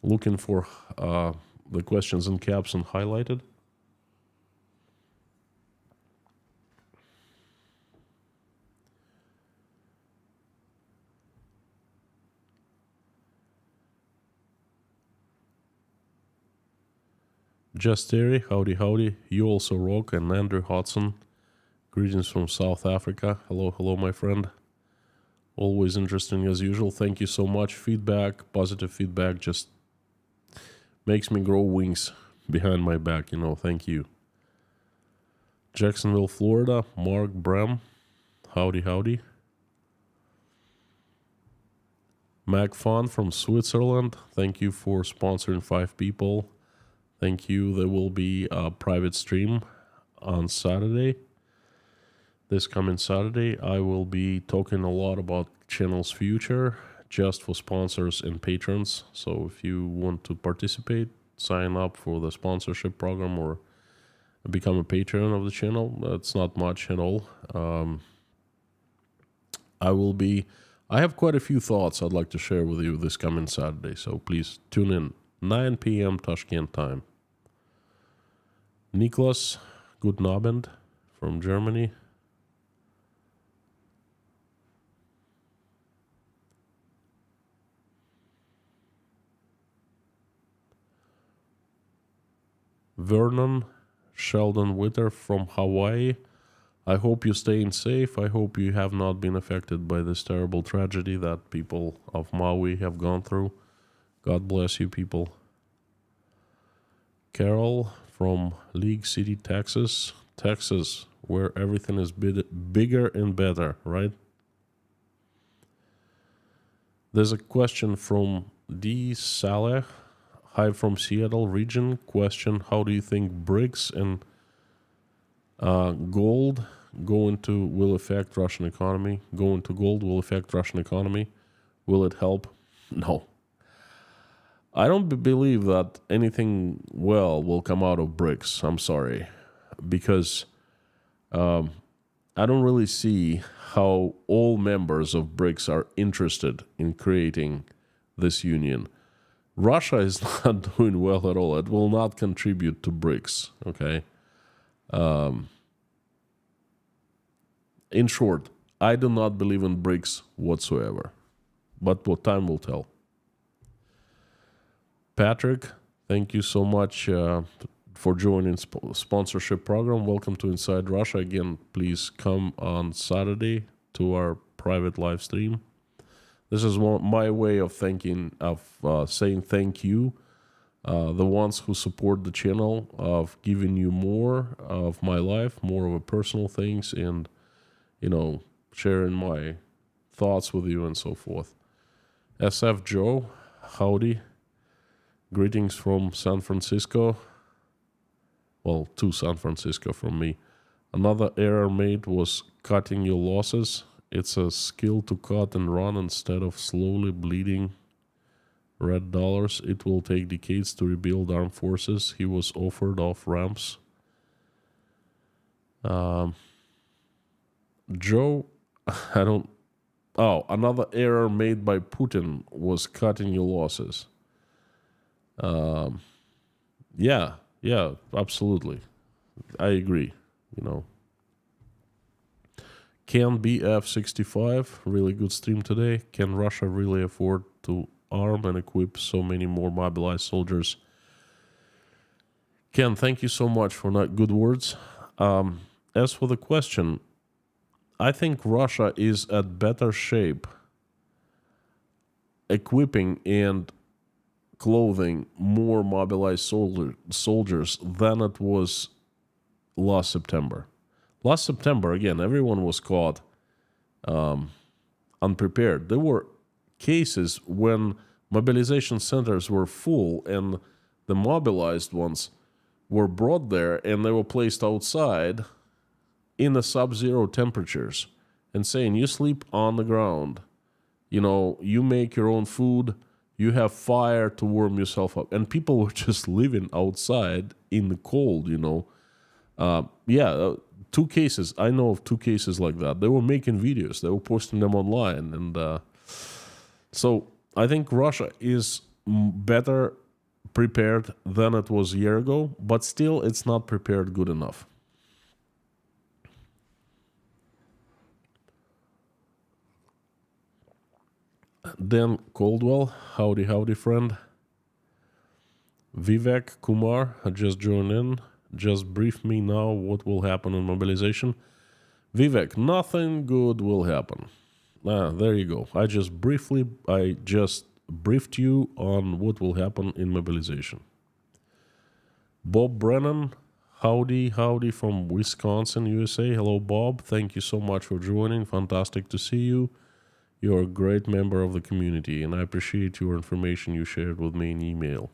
Looking for the questions in caps and highlighted. Just Terry, howdy howdy. You also rock. And Andrew Hodson, greetings from South Africa. Hello, hello, my friend. Always interesting as usual. Thank you so much. Feedback, positive feedback, just makes me grow wings behind my back, you know. Thank you. Jacksonville, Florida, Mark Bram. Howdy, howdy. MacFun from Switzerland. Thank you for sponsoring 5 people. Thank you. There will be a private stream on Saturday. This coming Saturday, I will be talking a lot about channel's future, just for sponsors and patrons. So if you want to participate, sign up for the sponsorship program or become a patron of the channel. That's not much at all. I have quite a few thoughts I'd like to share with you this coming Saturday. So please tune in, 9 p.m. Tashkent time. Niklas Gutnabend from Germany. Vernon Sheldon Witter from Hawaii. I hope you're staying safe. I hope you have not been affected by this terrible tragedy that people of Maui have gone through. God bless you, people. Carol from League City, Texas. Texas, where everything is bigger and better, right? There's a question from D. Saleh. Hi from Seattle region. Question, how do you think BRICS and gold will affect Russian economy? Going to gold will affect Russian economy. Will it help? No. I don't believe that anything well will come out of BRICS. I'm sorry. Because I don't really see how all members of BRICS are interested in creating this union. Russia is not doing well at all. It will not contribute to BRICS, okay? In short, I do not believe in BRICS whatsoever. But what time will tell. Patrick, thank you so much for joining sponsorship program. Welcome to Inside Russia. Again, please come on Saturday to our private live stream. This is my way of saying thank you. The ones who support the channel, of giving you more of my life, more of a personal things, and sharing my thoughts with you and so forth. SF Joe, howdy. Greetings from San Francisco. Well, to San Francisco from me. Another error made was cutting your losses. It's a skill to cut and run instead of slowly bleeding red dollars. It will take decades to rebuild armed forces. He was offered off ramps. Joe, I don't... Oh, another error made by Putin was cutting your losses. Yeah, absolutely. I agree, Can BF65, really good stream today. Can Russia really afford to arm and equip so many more mobilized soldiers? Ken, thank you so much for not good words. As for the question, I think Russia is at better shape equipping and clothing more mobilized soldiers than it was last September. Last September, again, everyone was caught unprepared. There were cases when mobilization centers were full and the mobilized ones were brought there and they were placed outside in the sub-zero temperatures and saying, you sleep on the ground, you make your own food, you have fire to warm yourself up. And people were just living outside in the cold, two cases. I know of two cases like that. They were making videos. They were posting them online. And so I think Russia is better prepared than it was a year ago, but still it's not prepared good enough. Dan Caldwell, howdy friend. Vivek Kumar had just joined in. Just brief me now what will happen on mobilization. Vivek, nothing good will happen. There you go. I just briefed you on what will happen in mobilization. Bob Brennan, howdy from Wisconsin, USA. Hello, Bob. Thank you so much for joining. Fantastic to see you. You're a great member of the community, and I appreciate your information you shared with me in email.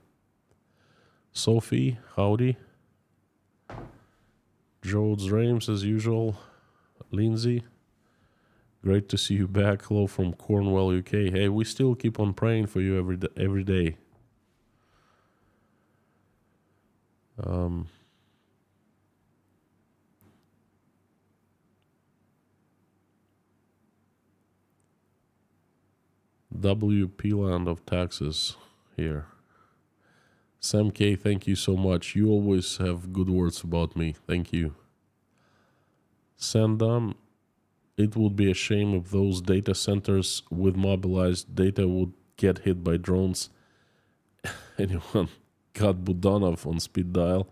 Sophie, howdy. Jodes Rames, as usual. Lindsay, great to see you back. Hello from Cornwall, UK. Hey, we still keep on praying for you every day. WP Land of Taxes here. Sam K, thank you so much. You always have good words about me. Thank you. Sandam, it would be a shame if those data centers with mobilized data would get hit by drones. Anyone got Budanov on speed dial?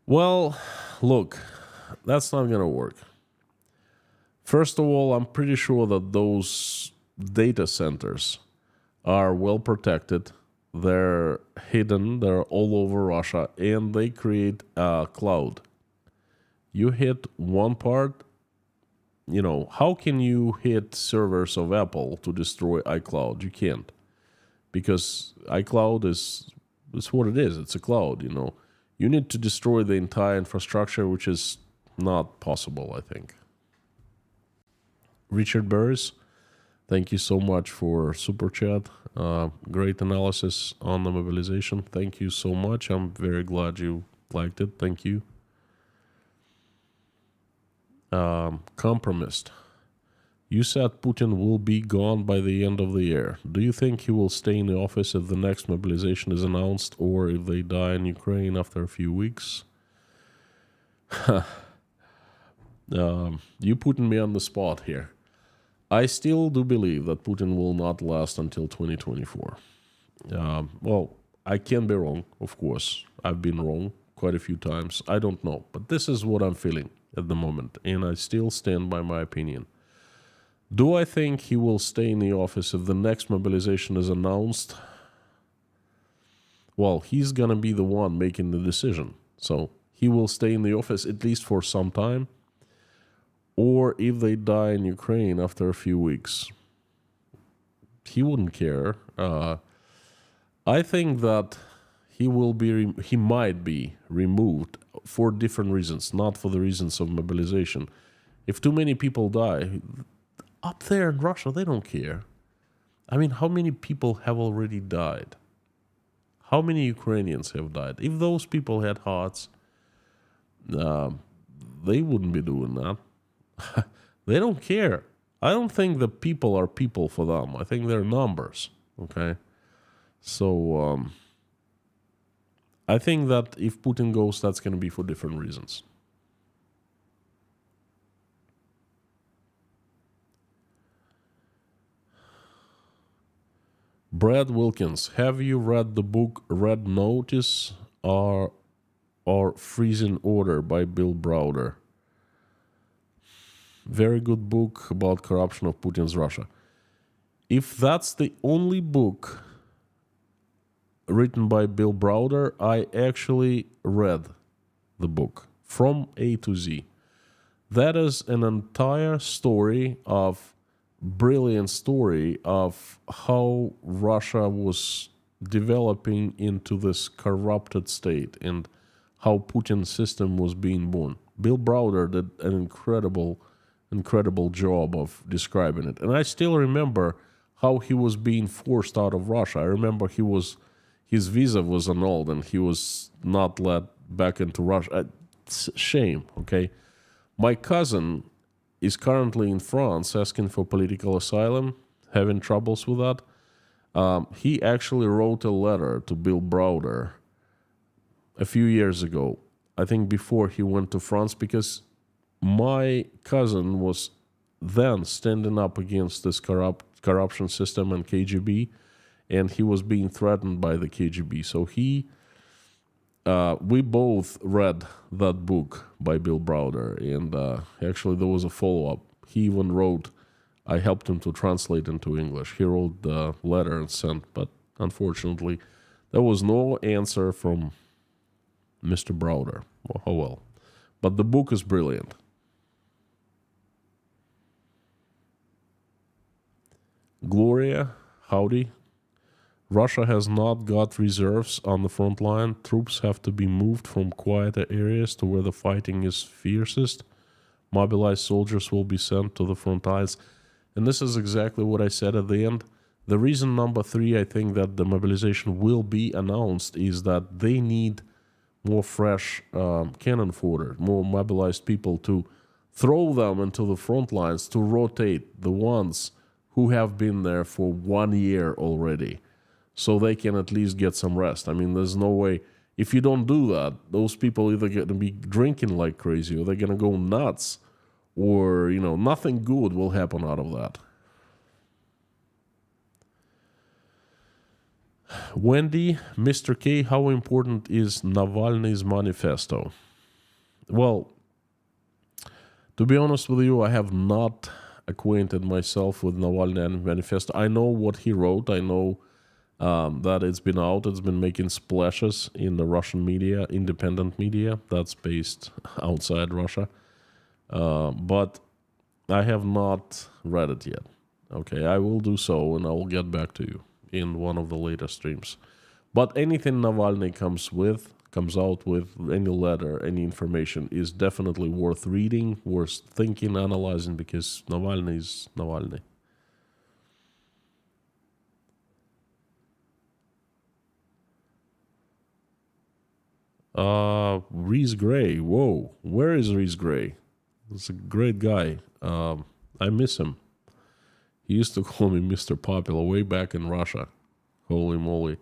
Well, look, that's not going to work. First of all, I'm pretty sure that those data centers are well protected. They're hidden. They're all over Russia, and they create a cloud. You hit one part, how can you hit servers of Apple to destroy iCloud? You can't, because iCloud is what it is. It's a cloud, You need to destroy the entire infrastructure, which is not possible, I think. Richard Burris, thank you so much for Super Chat. Great analysis on the mobilization. Thank you so much. I'm very glad you liked it. Thank you. Compromised. You said Putin will be gone by the end of the year. Do you think he will stay in the office if the next mobilization is announced or if they die in Ukraine after a few weeks? You putting me on the spot here. I still do believe that Putin will not last until 2024. Well, I can be wrong, of course. I've been wrong quite a few times. I don't know. But this is what I'm feeling at the moment. And I still stand by my opinion. Do I think he will stay in the office if the next mobilization is announced? Well, he's going to be the one making the decision. So he will stay in the office at least for some time. Or if they die in Ukraine after a few weeks, he wouldn't care. I think that he might be removed for different reasons, not for the reasons of mobilization. If too many people die, up there in Russia, they don't care. I mean, how many people have already died? How many Ukrainians have died? If those people had hearts, they wouldn't be doing that. They don't care. I don't think the people are people for them. I think they're numbers, okay? So, I think that if Putin goes, that's going to be for different reasons. Brad Wilkins, have you read the book Red Notice or Freezing Order by Bill Browder? Very good book about corruption of Putin's Russia. If that's the only book written by Bill Browder, I actually read the book from A to Z. That is an entire brilliant story of how Russia was developing into this corrupted state and how Putin's system was being born. Bill Browder did an incredible job of describing it. And I still remember how he was being forced out of Russia. I remember his visa was annulled and he was not let back into Russia. It's a shame, okay? My cousin is currently in France asking for political asylum, having troubles with that. He actually wrote a letter to Bill Browder a few years ago, I think before he went to France, because my cousin was then standing up against this corruption system and KGB, and he was being threatened by the KGB. So we both read that book by Bill Browder, and actually there was a follow-up. He even wrote, I helped him to translate into English. He wrote the letter and sent, but unfortunately there was no answer from Mr. Browder. Oh well. But the book is brilliant. Gloria, howdy. Russia has not got reserves on the front line. Troops have to be moved from quieter areas to where the fighting is fiercest. Mobilized soldiers will be sent to the front lines. And this is exactly what I said at the end. The reason number 3, I think, that the mobilization will be announced is that they need more fresh cannon fodder, more mobilized people to throw them into the front lines, to rotate the ones who have been there for 1 year already, so they can at least get some rest. I mean, there's no way, if you don't do that, those people either going to be drinking like crazy or they're going to go nuts, or, nothing good will happen out of that. Wendy, Mr. K, how important is Navalny's manifesto? Well, to be honest with you, I have not acquainted myself with Navalny manifesto. I know what he wrote. I know that it's been out. It's been making splashes in the Russian media, independent media that's based outside Russia. But I have not read it yet. Okay, I will do so, and I will get back to you in one of the later streams. But anything Navalny comes out with, any letter, any information, is definitely worth reading, worth thinking, analyzing, because Navalny is Navalny. Reese Gray. Whoa, where is Reese Gray? He's a great guy. I miss him. He used to call me Mr. Popular way back in Russia. Holy moly.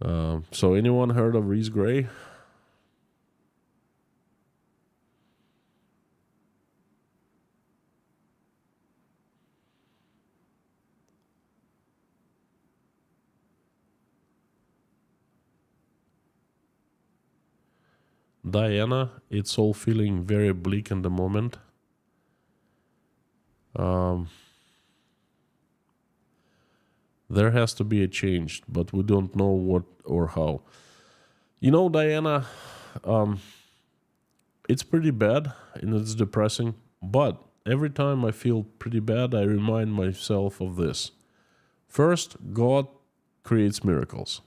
So anyone heard of Reese Gray? Diana, it's all feeling very bleak in the moment. There has to be a change, but we don't know what or how. You know, Diana, it's pretty bad and it's depressing, but every time I feel pretty bad, I remind myself of this. First, God creates miracles.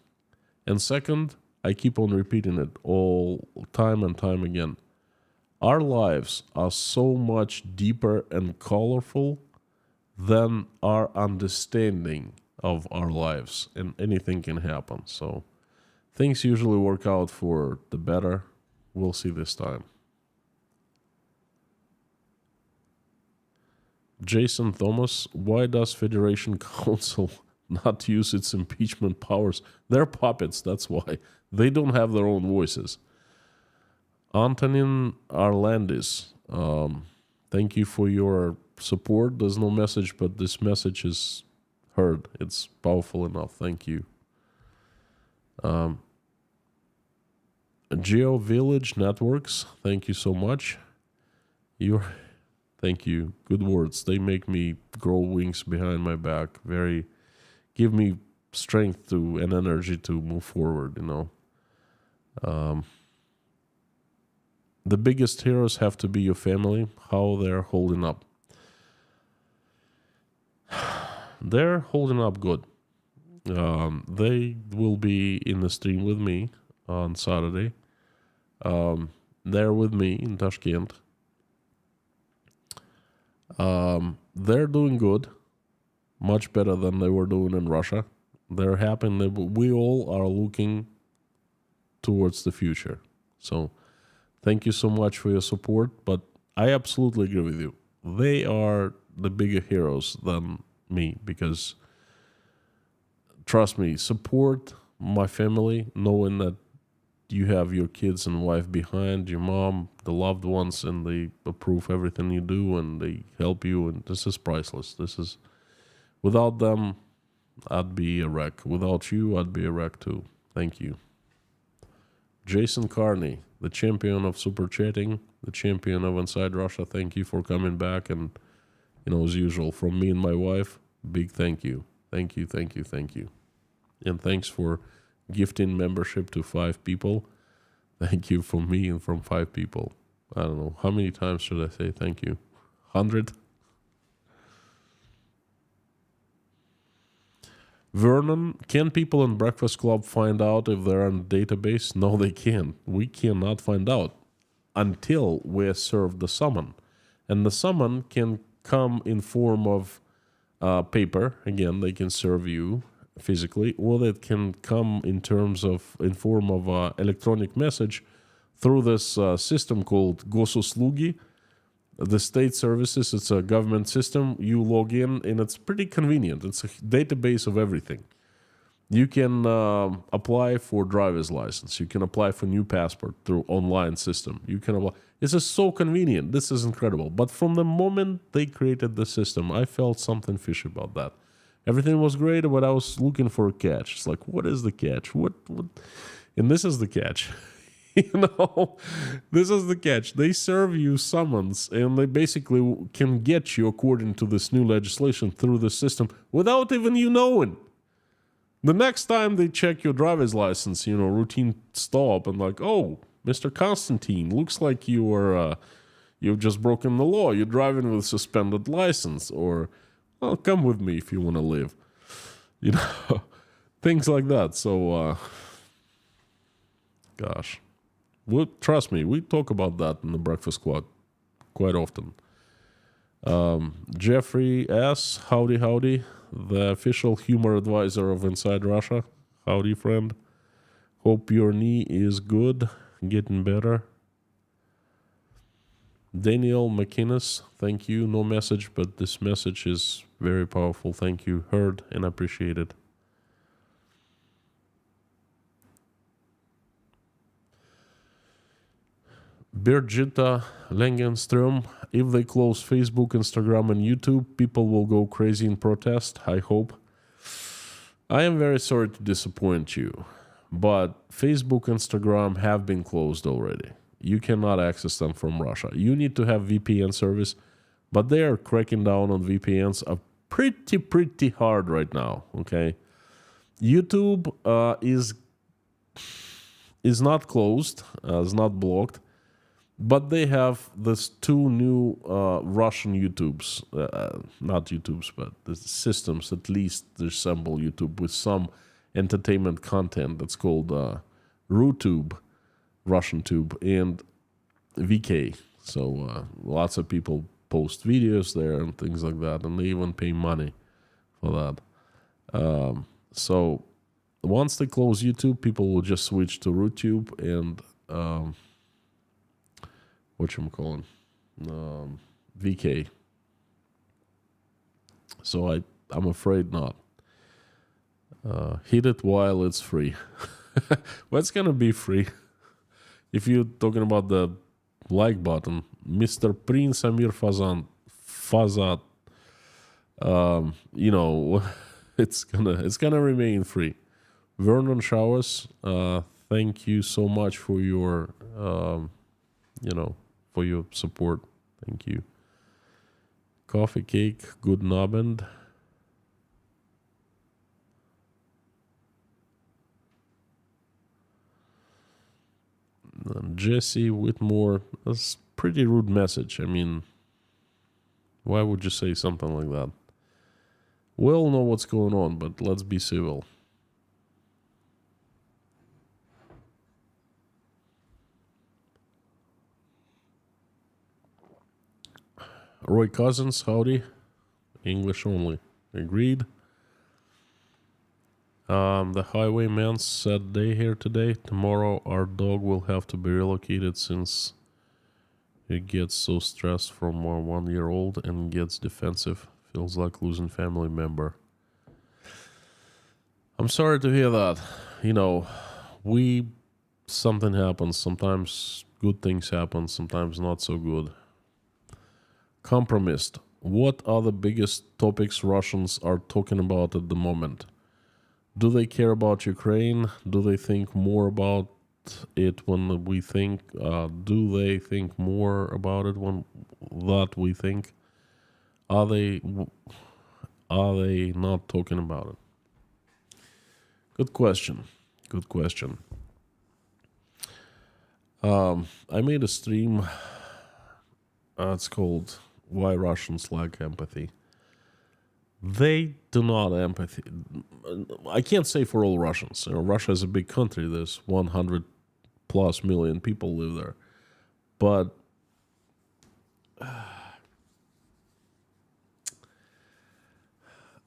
And second, I keep on repeating it all time and time again. Our lives are so much deeper and colorful than our understanding of our lives, and anything can happen. So things usually work out for the better. We'll see this time. Jason Thomas, why does Federation Council not use its impeachment powers? They're puppets, that's why. They don't have their own voices. Antonin Arlandis, thank you for your support. There's no message, but this message is heard. It's powerful enough. Thank you. Geo Village Networks, thank you so much. Thank you. Good words. They make me grow wings behind my back. Give me strength and energy to move forward, you know. The biggest heroes have to be your family, how they're holding up. They're holding up good. They will be in the stream with me on Saturday. They're with me in Tashkent. They're doing good, much better than they were doing in Russia. They're happy. We all are looking towards the future. So thank you so much for your support, but I absolutely agree with you. They are the bigger heroes than me because, trust me, support my family, knowing that you have your kids and wife behind, your mom, the loved ones, and they approve everything you do and they help you, and this is priceless. Without them, I'd be a wreck. Without you, I'd be a wreck too. Thank you. Jason Carney, the champion of Super Chatting, the champion of Inside Russia, thank you for coming back. And, you know, as usual, from me and my wife, big thank you. Thank you, thank you, thank you. And thanks for gifting membership to 5 people. Thank you from me and from 5 people. I don't know. How many times should I say thank you? 100? Vernon, can people in Breakfast Club find out if they're on the database? No, they can't. We cannot find out until we're served the summon. And the summon can come in form of paper. Again, they can serve you physically, or it can come in form of electronic message through this system called Gosuslugi. The state services, it's a government system. You log in, and it's pretty convenient. It's a database of everything. You can apply for driver's license. You can apply for new passport through online system. You can apply. This is so convenient. This is incredible. But from the moment they created the system, I felt something fishy about that. Everything was great, but I was looking for a catch. It's like, what is the catch? What? And this is the catch. This is the catch. They serve you summons, and they basically can get you, according to this new legislation, through the system without even you knowing. The next time they check your driver's license, routine stop, and like, oh, Mr. Constantine, looks like you've just broken the law. You're driving with suspended license, or, well, come with me if you want to live. Things like that. So, gosh. Trust me, we talk about that in the Breakfast Club quite often. Jeffrey S., howdy, the official humor advisor of Inside Russia. Howdy, friend. Hope your knee is good, getting better. Daniel McInnes, thank you. No message, but this message is very powerful. Thank you. Heard and appreciated. Birgitta Langenström, if they close Facebook, Instagram, and YouTube, people will go crazy in protest, I hope. I am very sorry to disappoint you, but Facebook, Instagram have been closed already. You cannot access them from Russia. You need to have VPN service, but they are cracking down on VPNs pretty hard right now, okay? YouTube is not closed, is not blocked, but they have these two new Russian YouTubes, not YouTubes, but the systems that least resemble YouTube with some entertainment content that's called RuTube, Russian Tube, and VK. So lots of people post videos there and things like that, and they even pay money for that. So once they close YouTube, people will just switch to RuTube and whatchamacallit, VK. So I'm afraid not. Hit it while it's free. Well, it's gonna be free. If you're talking about the like button, Mr. Prince Amir Fazat, it's gonna remain free. Vernon Showers, thank you so much for your for your support. Thank you. Coffee Cake, good Nabend. Jesse Whitmore, that's a pretty rude message. I mean, why would you say something like that? We all know what's going on, but let's be civil. Roy Cousins, howdy. English only. Agreed. The highwayman said day here today. Tomorrow our dog will have to be relocated since it gets so stressed from a 1-year-old and gets defensive. Feels like losing family member. I'm sorry to hear that. Something happens. Sometimes good things happen, sometimes not so good. Compromised. What are the biggest topics Russians are talking about at the moment? Do they care about Ukraine? Do they think more about it when we think? Do they think more about it when that we think? Are they not talking about it? Good question. Good question. I made a stream. It's called Why Russians Lack Empathy. They do not empathy. I can't say for all Russians. Russia is a big country. There's 100 plus million people live there. But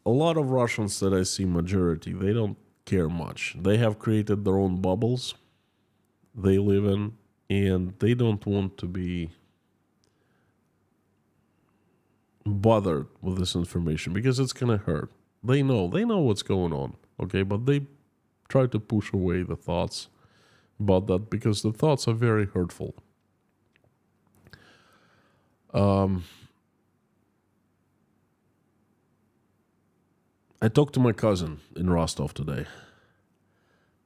a lot of Russians that I see, majority, they don't care much. They have created their own bubbles they live in, and they don't want to be bothered with this information because it's gonna hurt. They know what's going on, okay, but they try to push away the thoughts about that because the thoughts are very hurtful. I talked to my cousin in Rostov today.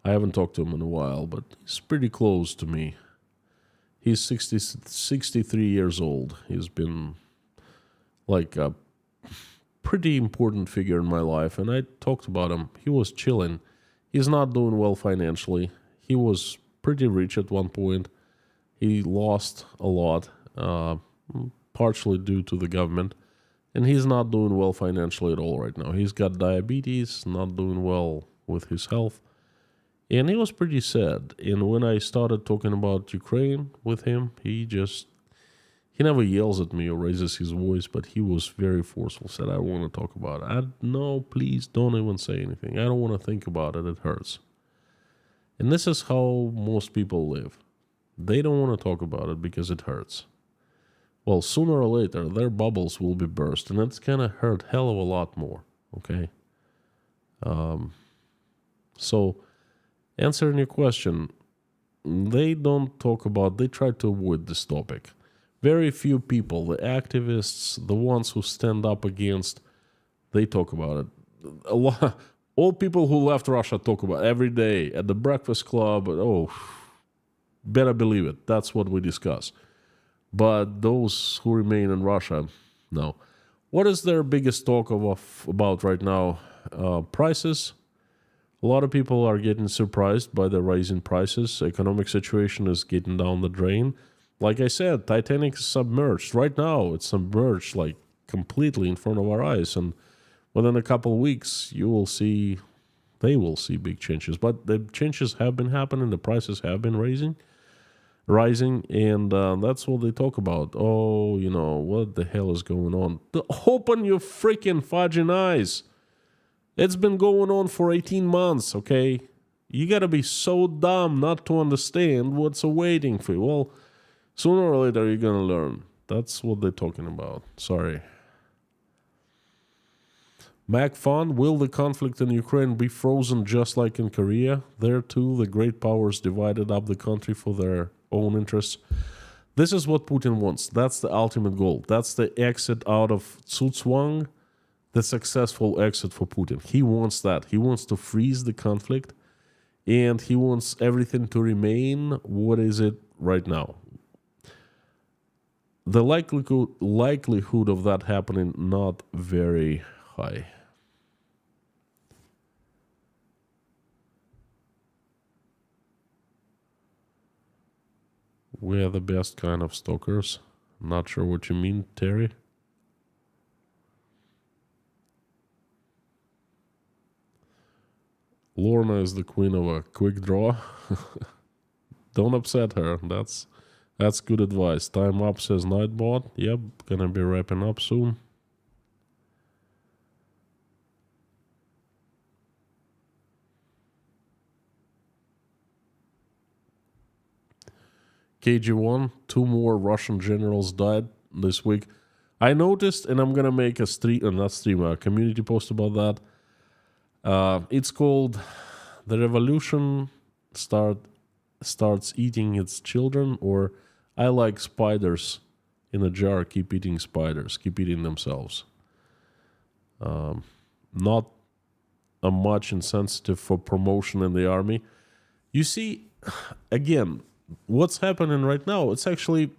I haven't talked to him in a while, but he's pretty close to me. He's 63 years old. He's been like a pretty important figure in my life, and I talked about him. He was chilling. He's not doing well financially. He was pretty rich at one point. He lost a lot, partially due to the government, and he's not doing well financially at all right now. He's got diabetes, not doing well with his health, and he was pretty sad. And when I started talking about Ukraine with him, he never yells at me or raises his voice, but he was very forceful, said, I don't want to talk about it. No, please don't even say anything. I don't want to think about it. It hurts. And this is how most people live. They don't want to talk about it because it hurts. well, sooner or later, their bubbles will be burst, and it's gonna hurt hell of a lot more, okay? So, answering your question, they don't talk about, they try to avoid this topic. Very few people, the activists, the ones who stand up against, they talk about it. A lot, all people who left Russia talk about it every day at the breakfast club. Oh, better believe it. That's what we discuss. But those who remain in Russia, no. What is their biggest talk about right now? Prices. A lot of people are getting surprised by the rising prices. Economic situation is getting down the drain. Like I said, Titanic is submerged. Right now, it's submerged like completely in front of our eyes. And within a couple of weeks, they will see big changes. But the changes have been happening. The prices have been rising. And that's what they talk about. Oh, what the hell is going on? Open your freaking fudging eyes. It's been going on for 18 months, okay? You gotta be so dumb not to understand what's awaiting for you. Well, sooner or later you're gonna learn. That's what they're talking about. Sorry. MacFun, will the conflict in Ukraine be frozen just like in Korea? There too, the great powers divided up the country for their own interests. This is what Putin wants. That's the ultimate goal. That's the exit out of Tsutswang, the successful exit for Putin. He wants that. He wants to freeze the conflict, and he wants everything to remain what is it right now. The likelihood of that happening, not very high. We are the best kind of stalkers. Not sure what you mean, Terry. Lorna is the queen of a quick draw. Don't upset her. That's good advice. Time up, says Nightbot. Yep, gonna be wrapping up soon. KG1, 2 more Russian generals died this week. I noticed, and I'm gonna make a community post about that. It's called "The Revolution Starts Eating Its Children," or "I Like Spiders in a Jar, Keep Eating Spiders, Keep Eating Themselves." Not a much insensitive for promotion in the army. You see, again, what's happening right now, it's actually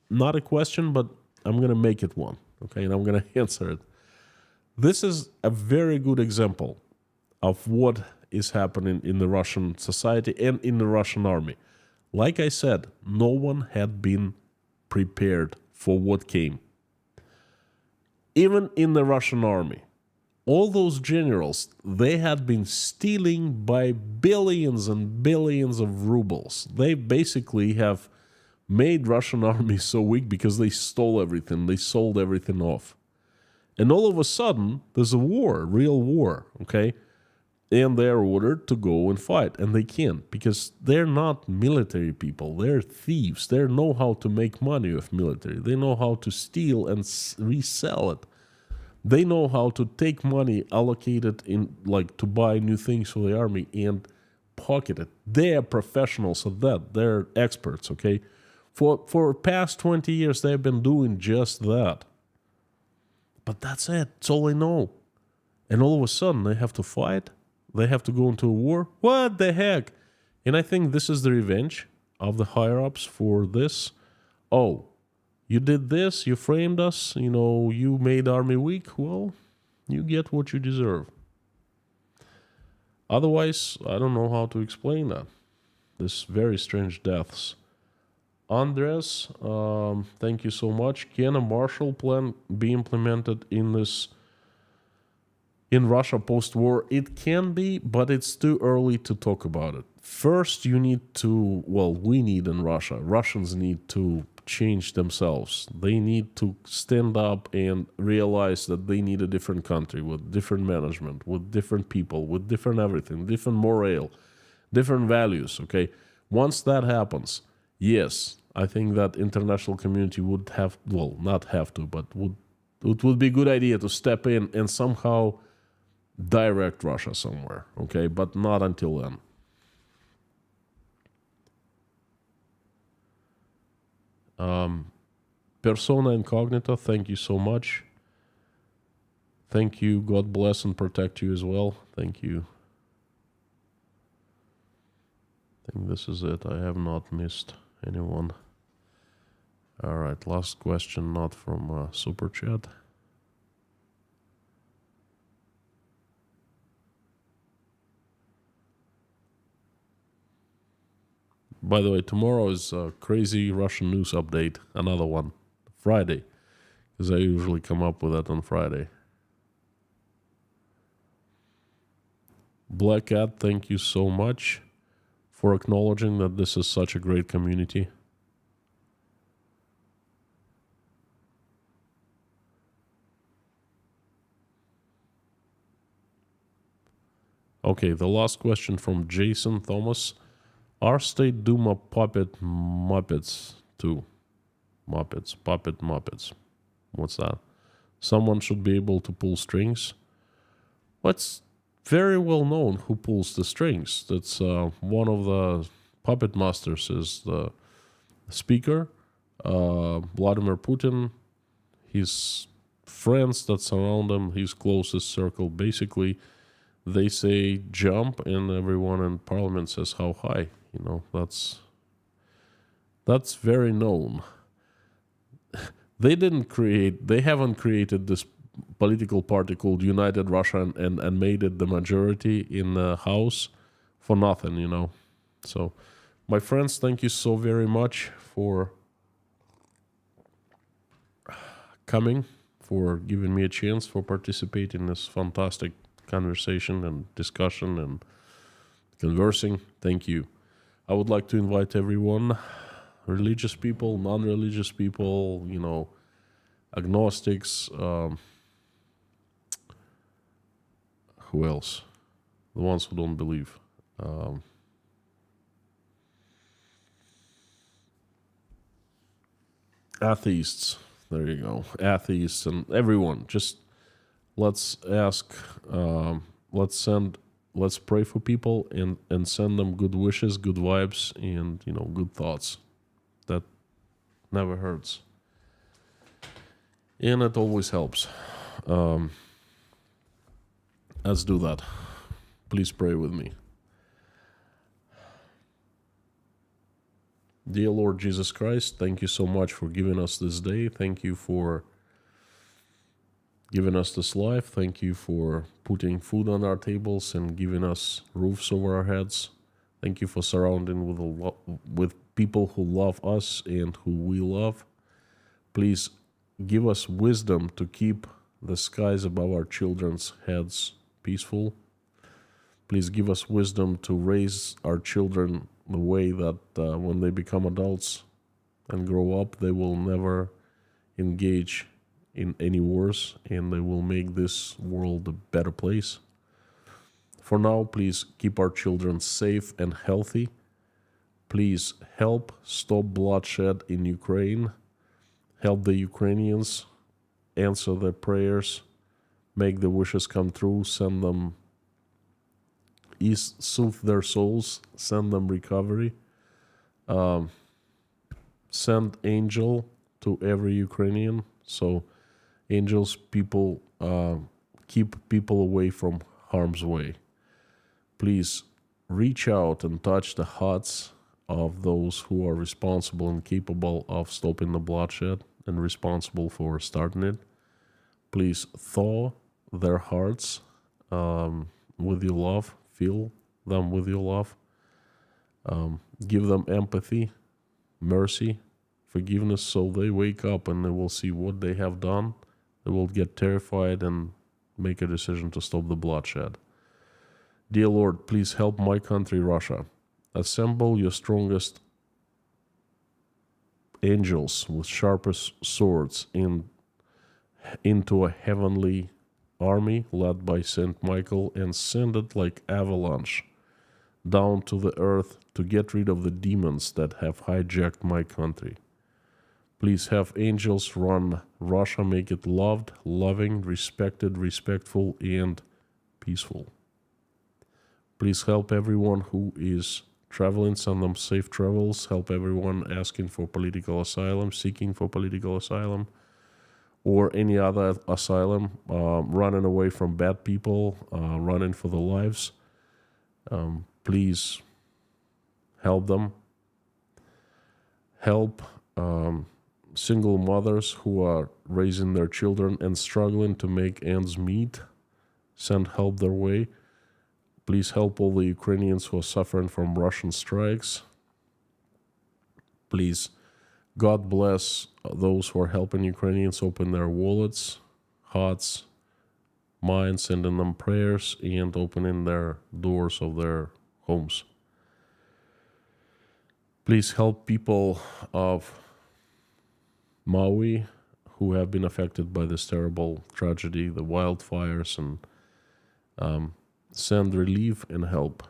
not a question, but I'm going to make it one, okay, and I'm going to answer it. This is a very good example of what is happening in the Russian society and in the Russian army. Like I said, no one had been prepared for what came. Even in the Russian army, all those generals, they had been stealing by billions and billions of rubles. They basically have made Russian army so weak because they stole everything. They sold everything off. And all of a sudden, there's a war, real war, okay? And they're ordered to go and fight. And they can't because they're not military people. They're thieves. They know how to make money with military. They know how to steal and resell it. They know how to take money, allocate it in, like, to buy new things for the army and pocket it. They're professionals at that. They're experts, okay? For past 20 years, they've been doing just that. But that's it. That's all they know. And all of a sudden, they have to fight. They have to go into a war. What the heck? And I think this is the revenge of the higher-ups for this. Oh, you did this, you framed us, you made army weak. Well, you get what you deserve. Otherwise, I don't know how to explain that. This very strange deaths. Andres, thank you so much. Can a Marshall Plan be implemented in Russia post-war? It can be, but it's too early to talk about it. First, we need in Russia, Russians need to change themselves. They need to stand up and realize that they need a different country with different management, with different people, with different everything, different morale, different values, okay? Once that happens, yes, I think that international community would have, well, not have to, but it would be a good idea to step in and somehow direct Russia somewhere, okay? But not until then. Persona Incognita, thank you so much. Thank you. God bless and protect you as well. Thank you. I think this is it. I have not missed anyone. All right, last question, not from Super Chat. By the way, tomorrow is a crazy Russian news update, another one, Friday, because I usually come up with that on Friday. Black Cat, thank you so much for acknowledging that this is such a great community. Okay, the last question from Jason Thomas. Are State Duma puppet Muppets too? Puppet Muppets. What's that? Someone should be able to pull strings. What's very well known who pulls the strings? That's one of the puppet masters is the speaker, Vladimir Putin, his friends that surround him, his closest circle. Basically, they say jump, and everyone in parliament says how high. You know, that's very known. They haven't created this political party called United Russia and made it the majority in the House for nothing, you know. So, my friends, thank you so very much for coming, for giving me a chance for participating in this fantastic conversation and discussion and conversing. Thank you. I would like to invite everyone, religious people, non-religious people, you know, agnostics, who else? The ones who don't believe. Atheists. There you go. Atheists and everyone. Just let's ask, let's pray for people and send them good wishes, good vibes, and, you know, good thoughts. That never hurts. And it always helps. Let's do that. Please pray with me. Dear Lord Jesus Christ, thank you so much for giving us this day. Thank you for giving us this life. Thank you for putting food on our tables and giving us roofs over our heads. Thank you for surrounding with people who love us and who we love. Please give us wisdom to keep the skies above our children's heads peaceful. Please give us wisdom to raise our children the way that when they become adults and grow up, they will never engage in any wars, and they will make this world a better place. For now, please keep our children safe and healthy. Please help stop bloodshed in Ukraine. Help the Ukrainians, answer their prayers, make the wishes come true, send them soothe their souls, send them recovery. Send angel to every Ukrainian. So angels, people, keep people away from harm's way. Please reach out and touch the hearts of those who are responsible and capable of stopping the bloodshed and responsible for starting it. Please thaw their hearts with your love. Fill them with your love. Give them empathy, mercy, forgiveness, so they wake up and they will see what they have done. They will get terrified and make a decision to stop the bloodshed. Dear Lord, please help my country, Russia. Assemble your strongest angels with sharpest swords into a heavenly army led by Saint Michael, and send it like avalanche down to the earth to get rid of the demons that have hijacked my country. Please have angels run Russia, make it loved, loving, respected, respectful, and peaceful. Please help everyone who is traveling, send them safe travels. Help everyone asking for political asylum, seeking for political asylum, or any other asylum, running away from bad people, running for their lives. Please help them. Help single mothers who are raising their children and struggling to make ends meet. Send help their way. Please help all the Ukrainians who are suffering from Russian strikes. Please, God bless those who are helping Ukrainians open their wallets, hearts, minds, sending them prayers, and opening their doors of their homes. Please help people of Maui who have been affected by this terrible tragedy, the wildfires, and send relief and help.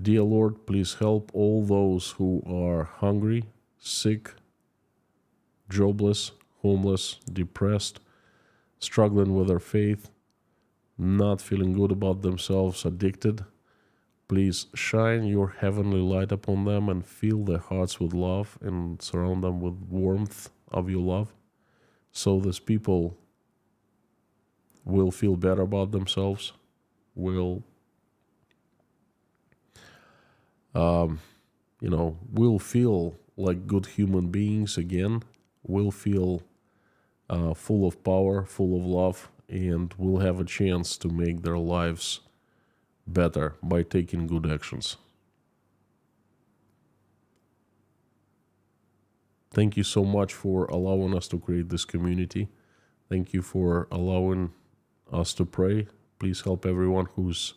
Dear Lord, please help all those who are hungry, sick, jobless, homeless, depressed, struggling with their faith, not feeling good about themselves, addicted. Please shine your heavenly light upon them and fill their hearts with love and surround them with warmth of your love, so these people will feel better about themselves, will feel like good human beings again, will feel full of power, full of love, and will have a chance to make their lives better by taking good actions. Thank you so much for allowing us to create this community. Thank you for allowing us to pray. Please help everyone who's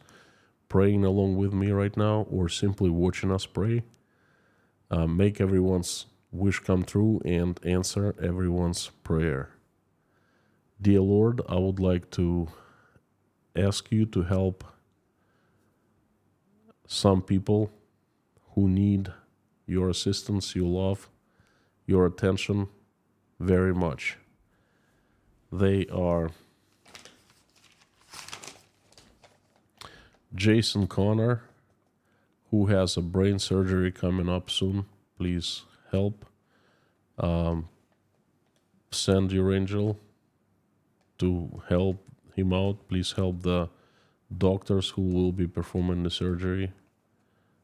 praying along with me right now or simply watching us pray. Make everyone's wish come true and answer everyone's prayer. Dear Lord, I would like to ask you to help some people who need your assistance, your love, your attention very much. They are Jason Connor, who has a brain surgery coming up soon. Please help. Send your angel to help him out. Please help the doctors who will be performing the surgery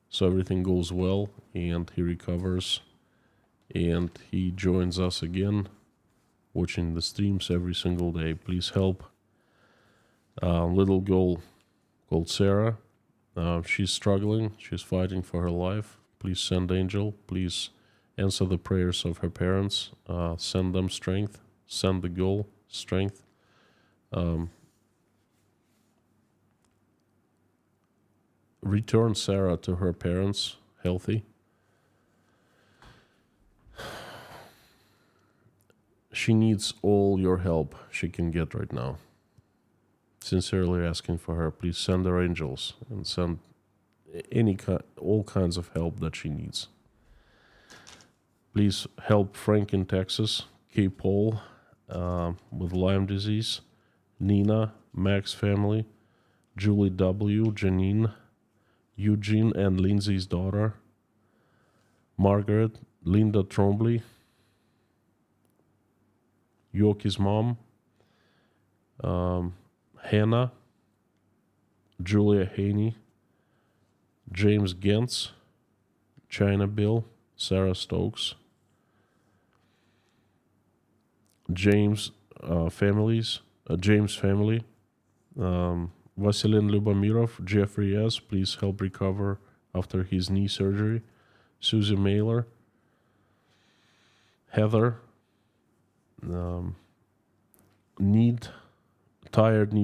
so everything goes well and he recovers and he joins us again watching the streams every single day. Please help a little girl called Sarah. She's struggling. She's fighting for her life. Please send angel. Please answer the prayers of her parents. Send them strength. Send the girl strength. Return Sarah to her parents healthy. She needs all your help she can get right now. Sincerely asking for her, please send her angels and send all kinds of help that she needs. Please help Frank in Texas, K. Paul with Lyme disease, Nina, Mac's family, Julie W., Janine, Eugene and Lindsay's daughter, Margaret, Linda Trombley, Yorkie's mom, Hannah, Julia Haney, James Gentz, China Bill, Sarah Stokes, James family, Vasilin Lubomirov, Jeffrey S., please help recover after his knee surgery, Susie Mailer, Heather, need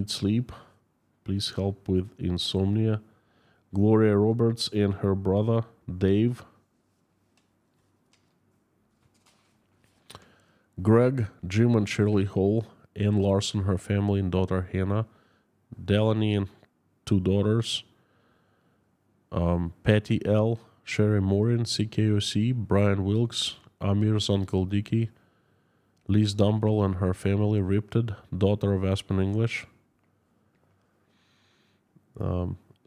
sleep, please help with insomnia, Gloria Roberts and her brother Dave, Greg, Jim and Shirley Hall, Ann Larson, her family and daughter Hannah, Delaney and two daughters, Patty L, Sherry Morin, CKOC, Brian Wilkes, Amir's Uncle Dicky, Liz Dumbrell and her family, Ripted, daughter of Aspen English,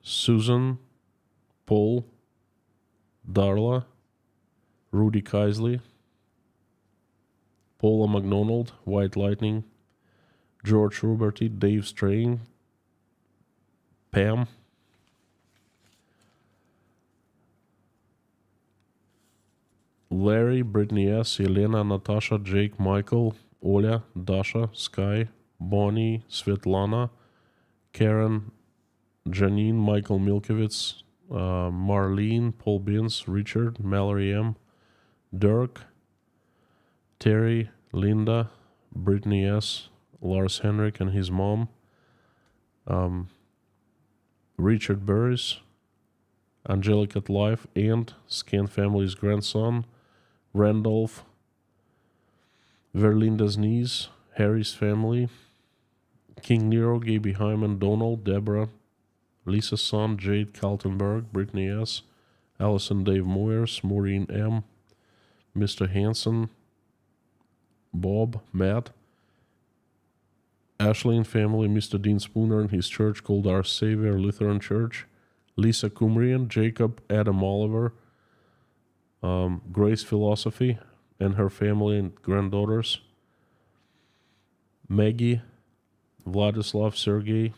Susan, Paul, Darla, Rudy Kaisley, Paula McDonald, White Lightning, George Ruberty, Dave Strain, Pam, Larry, Brittany S, Elena, Natasha, Jake, Michael, Oля, Dasha, Sky, Bonnie, Svetlana, Karen, Janine, Michael Milkovitz, Marlene, Paul Beans, Richard, Mallory M, Dirk, Terry, Linda, Brittany S, Lars Henrik and his mom, Richard Burris, Angelic at Life, and Scan Family's grandson, Randolph, Verlinda's niece, Harry's family, King Nero, Gaby Hyman, Donald, Deborah, Lisa's son, Jade Kaltenberg, Brittany S, Allison Dave Moyers, Maureen M, Mr. Hanson, Bob, Matt, Ashleen family, Mr. Dean Spooner and his church called Our Savior Lutheran Church, Lisa Cumrian, Jacob, Adam Oliver, Grace Philosophy and her family and granddaughters, Maggie, Vladislav, Sergey,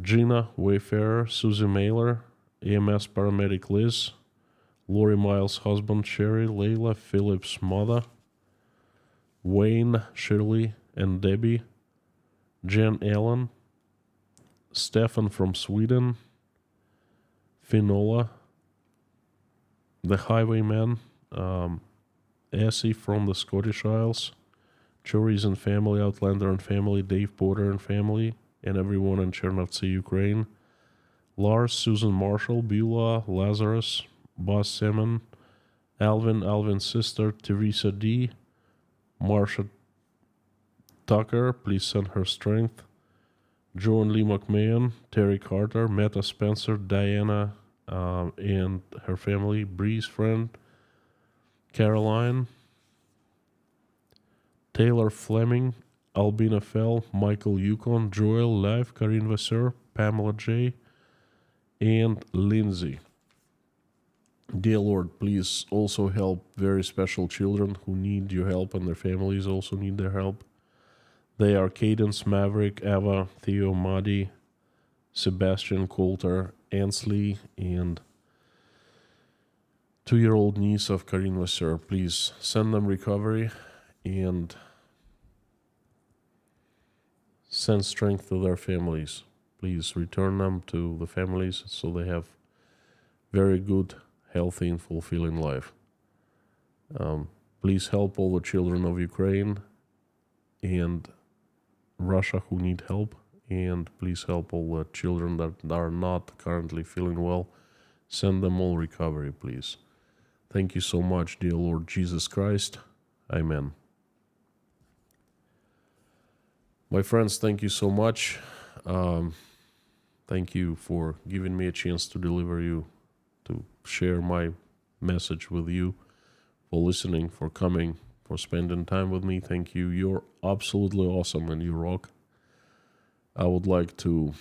Gina, Wayfarer, Susie Mailer, EMS paramedic Liz, Lori Miles' husband Sherry, Layla, Philip's mother, Wayne, Shirley, and Debbie, Jen Allen, Stefan from Sweden, Finola, the Highwayman, Essie from the Scottish Isles, Choris and family, Outlander and family, Dave Porter and family, and everyone in Chernovtsi, Ukraine, Lars, Susan Marshall, Beulah, Lazarus, Buzz Simon, Alvin, Alvin's sister, Teresa D, Marsha Tucker, please send her strength, Joan Lee McMahon, Terry Carter, Meta Spencer, Diana, and her family, Bree's friend, Caroline, Taylor Fleming, Albina Fell, Michael Yukon, Joel Life, Karin Vasseur, Pamela J, and Lindsay. Dear Lord, please also help very special children who need your help and their families also need their help. They are Cadence, Maverick, Eva, Theo, Madi, Sebastian, Coulter, Ansley, and 2-year-old niece of Karin Vasseur. Please send them recovery and send strength to their families. Please return them to the families so they have very good, healthy, and fulfilling life. Please help all the children of Ukraine and Russia who need help, and please help all the children that are not currently feeling well. Send them all recovery, please. Thank you so much, dear Lord Jesus Christ. Amen. My friends, thank you so much. Thank you for giving me a chance to deliver you, to share my message with you, for listening, for coming, for spending time with me. Thank you. You're absolutely awesome and you rock. I would like to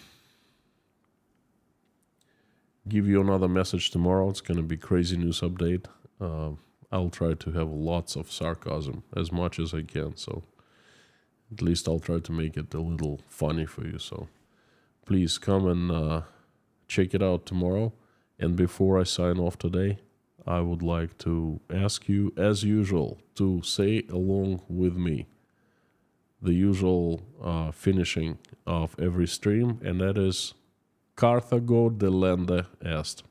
give you another message tomorrow. It's going to be crazy news update. I'll try to have lots of sarcasm as much as I can. So at least I'll try to make it a little funny for you. So please come and check it out tomorrow. And before I sign off today, I would like to ask you, as usual, to say along with me the usual finishing of every stream, and that is Carthago delende est.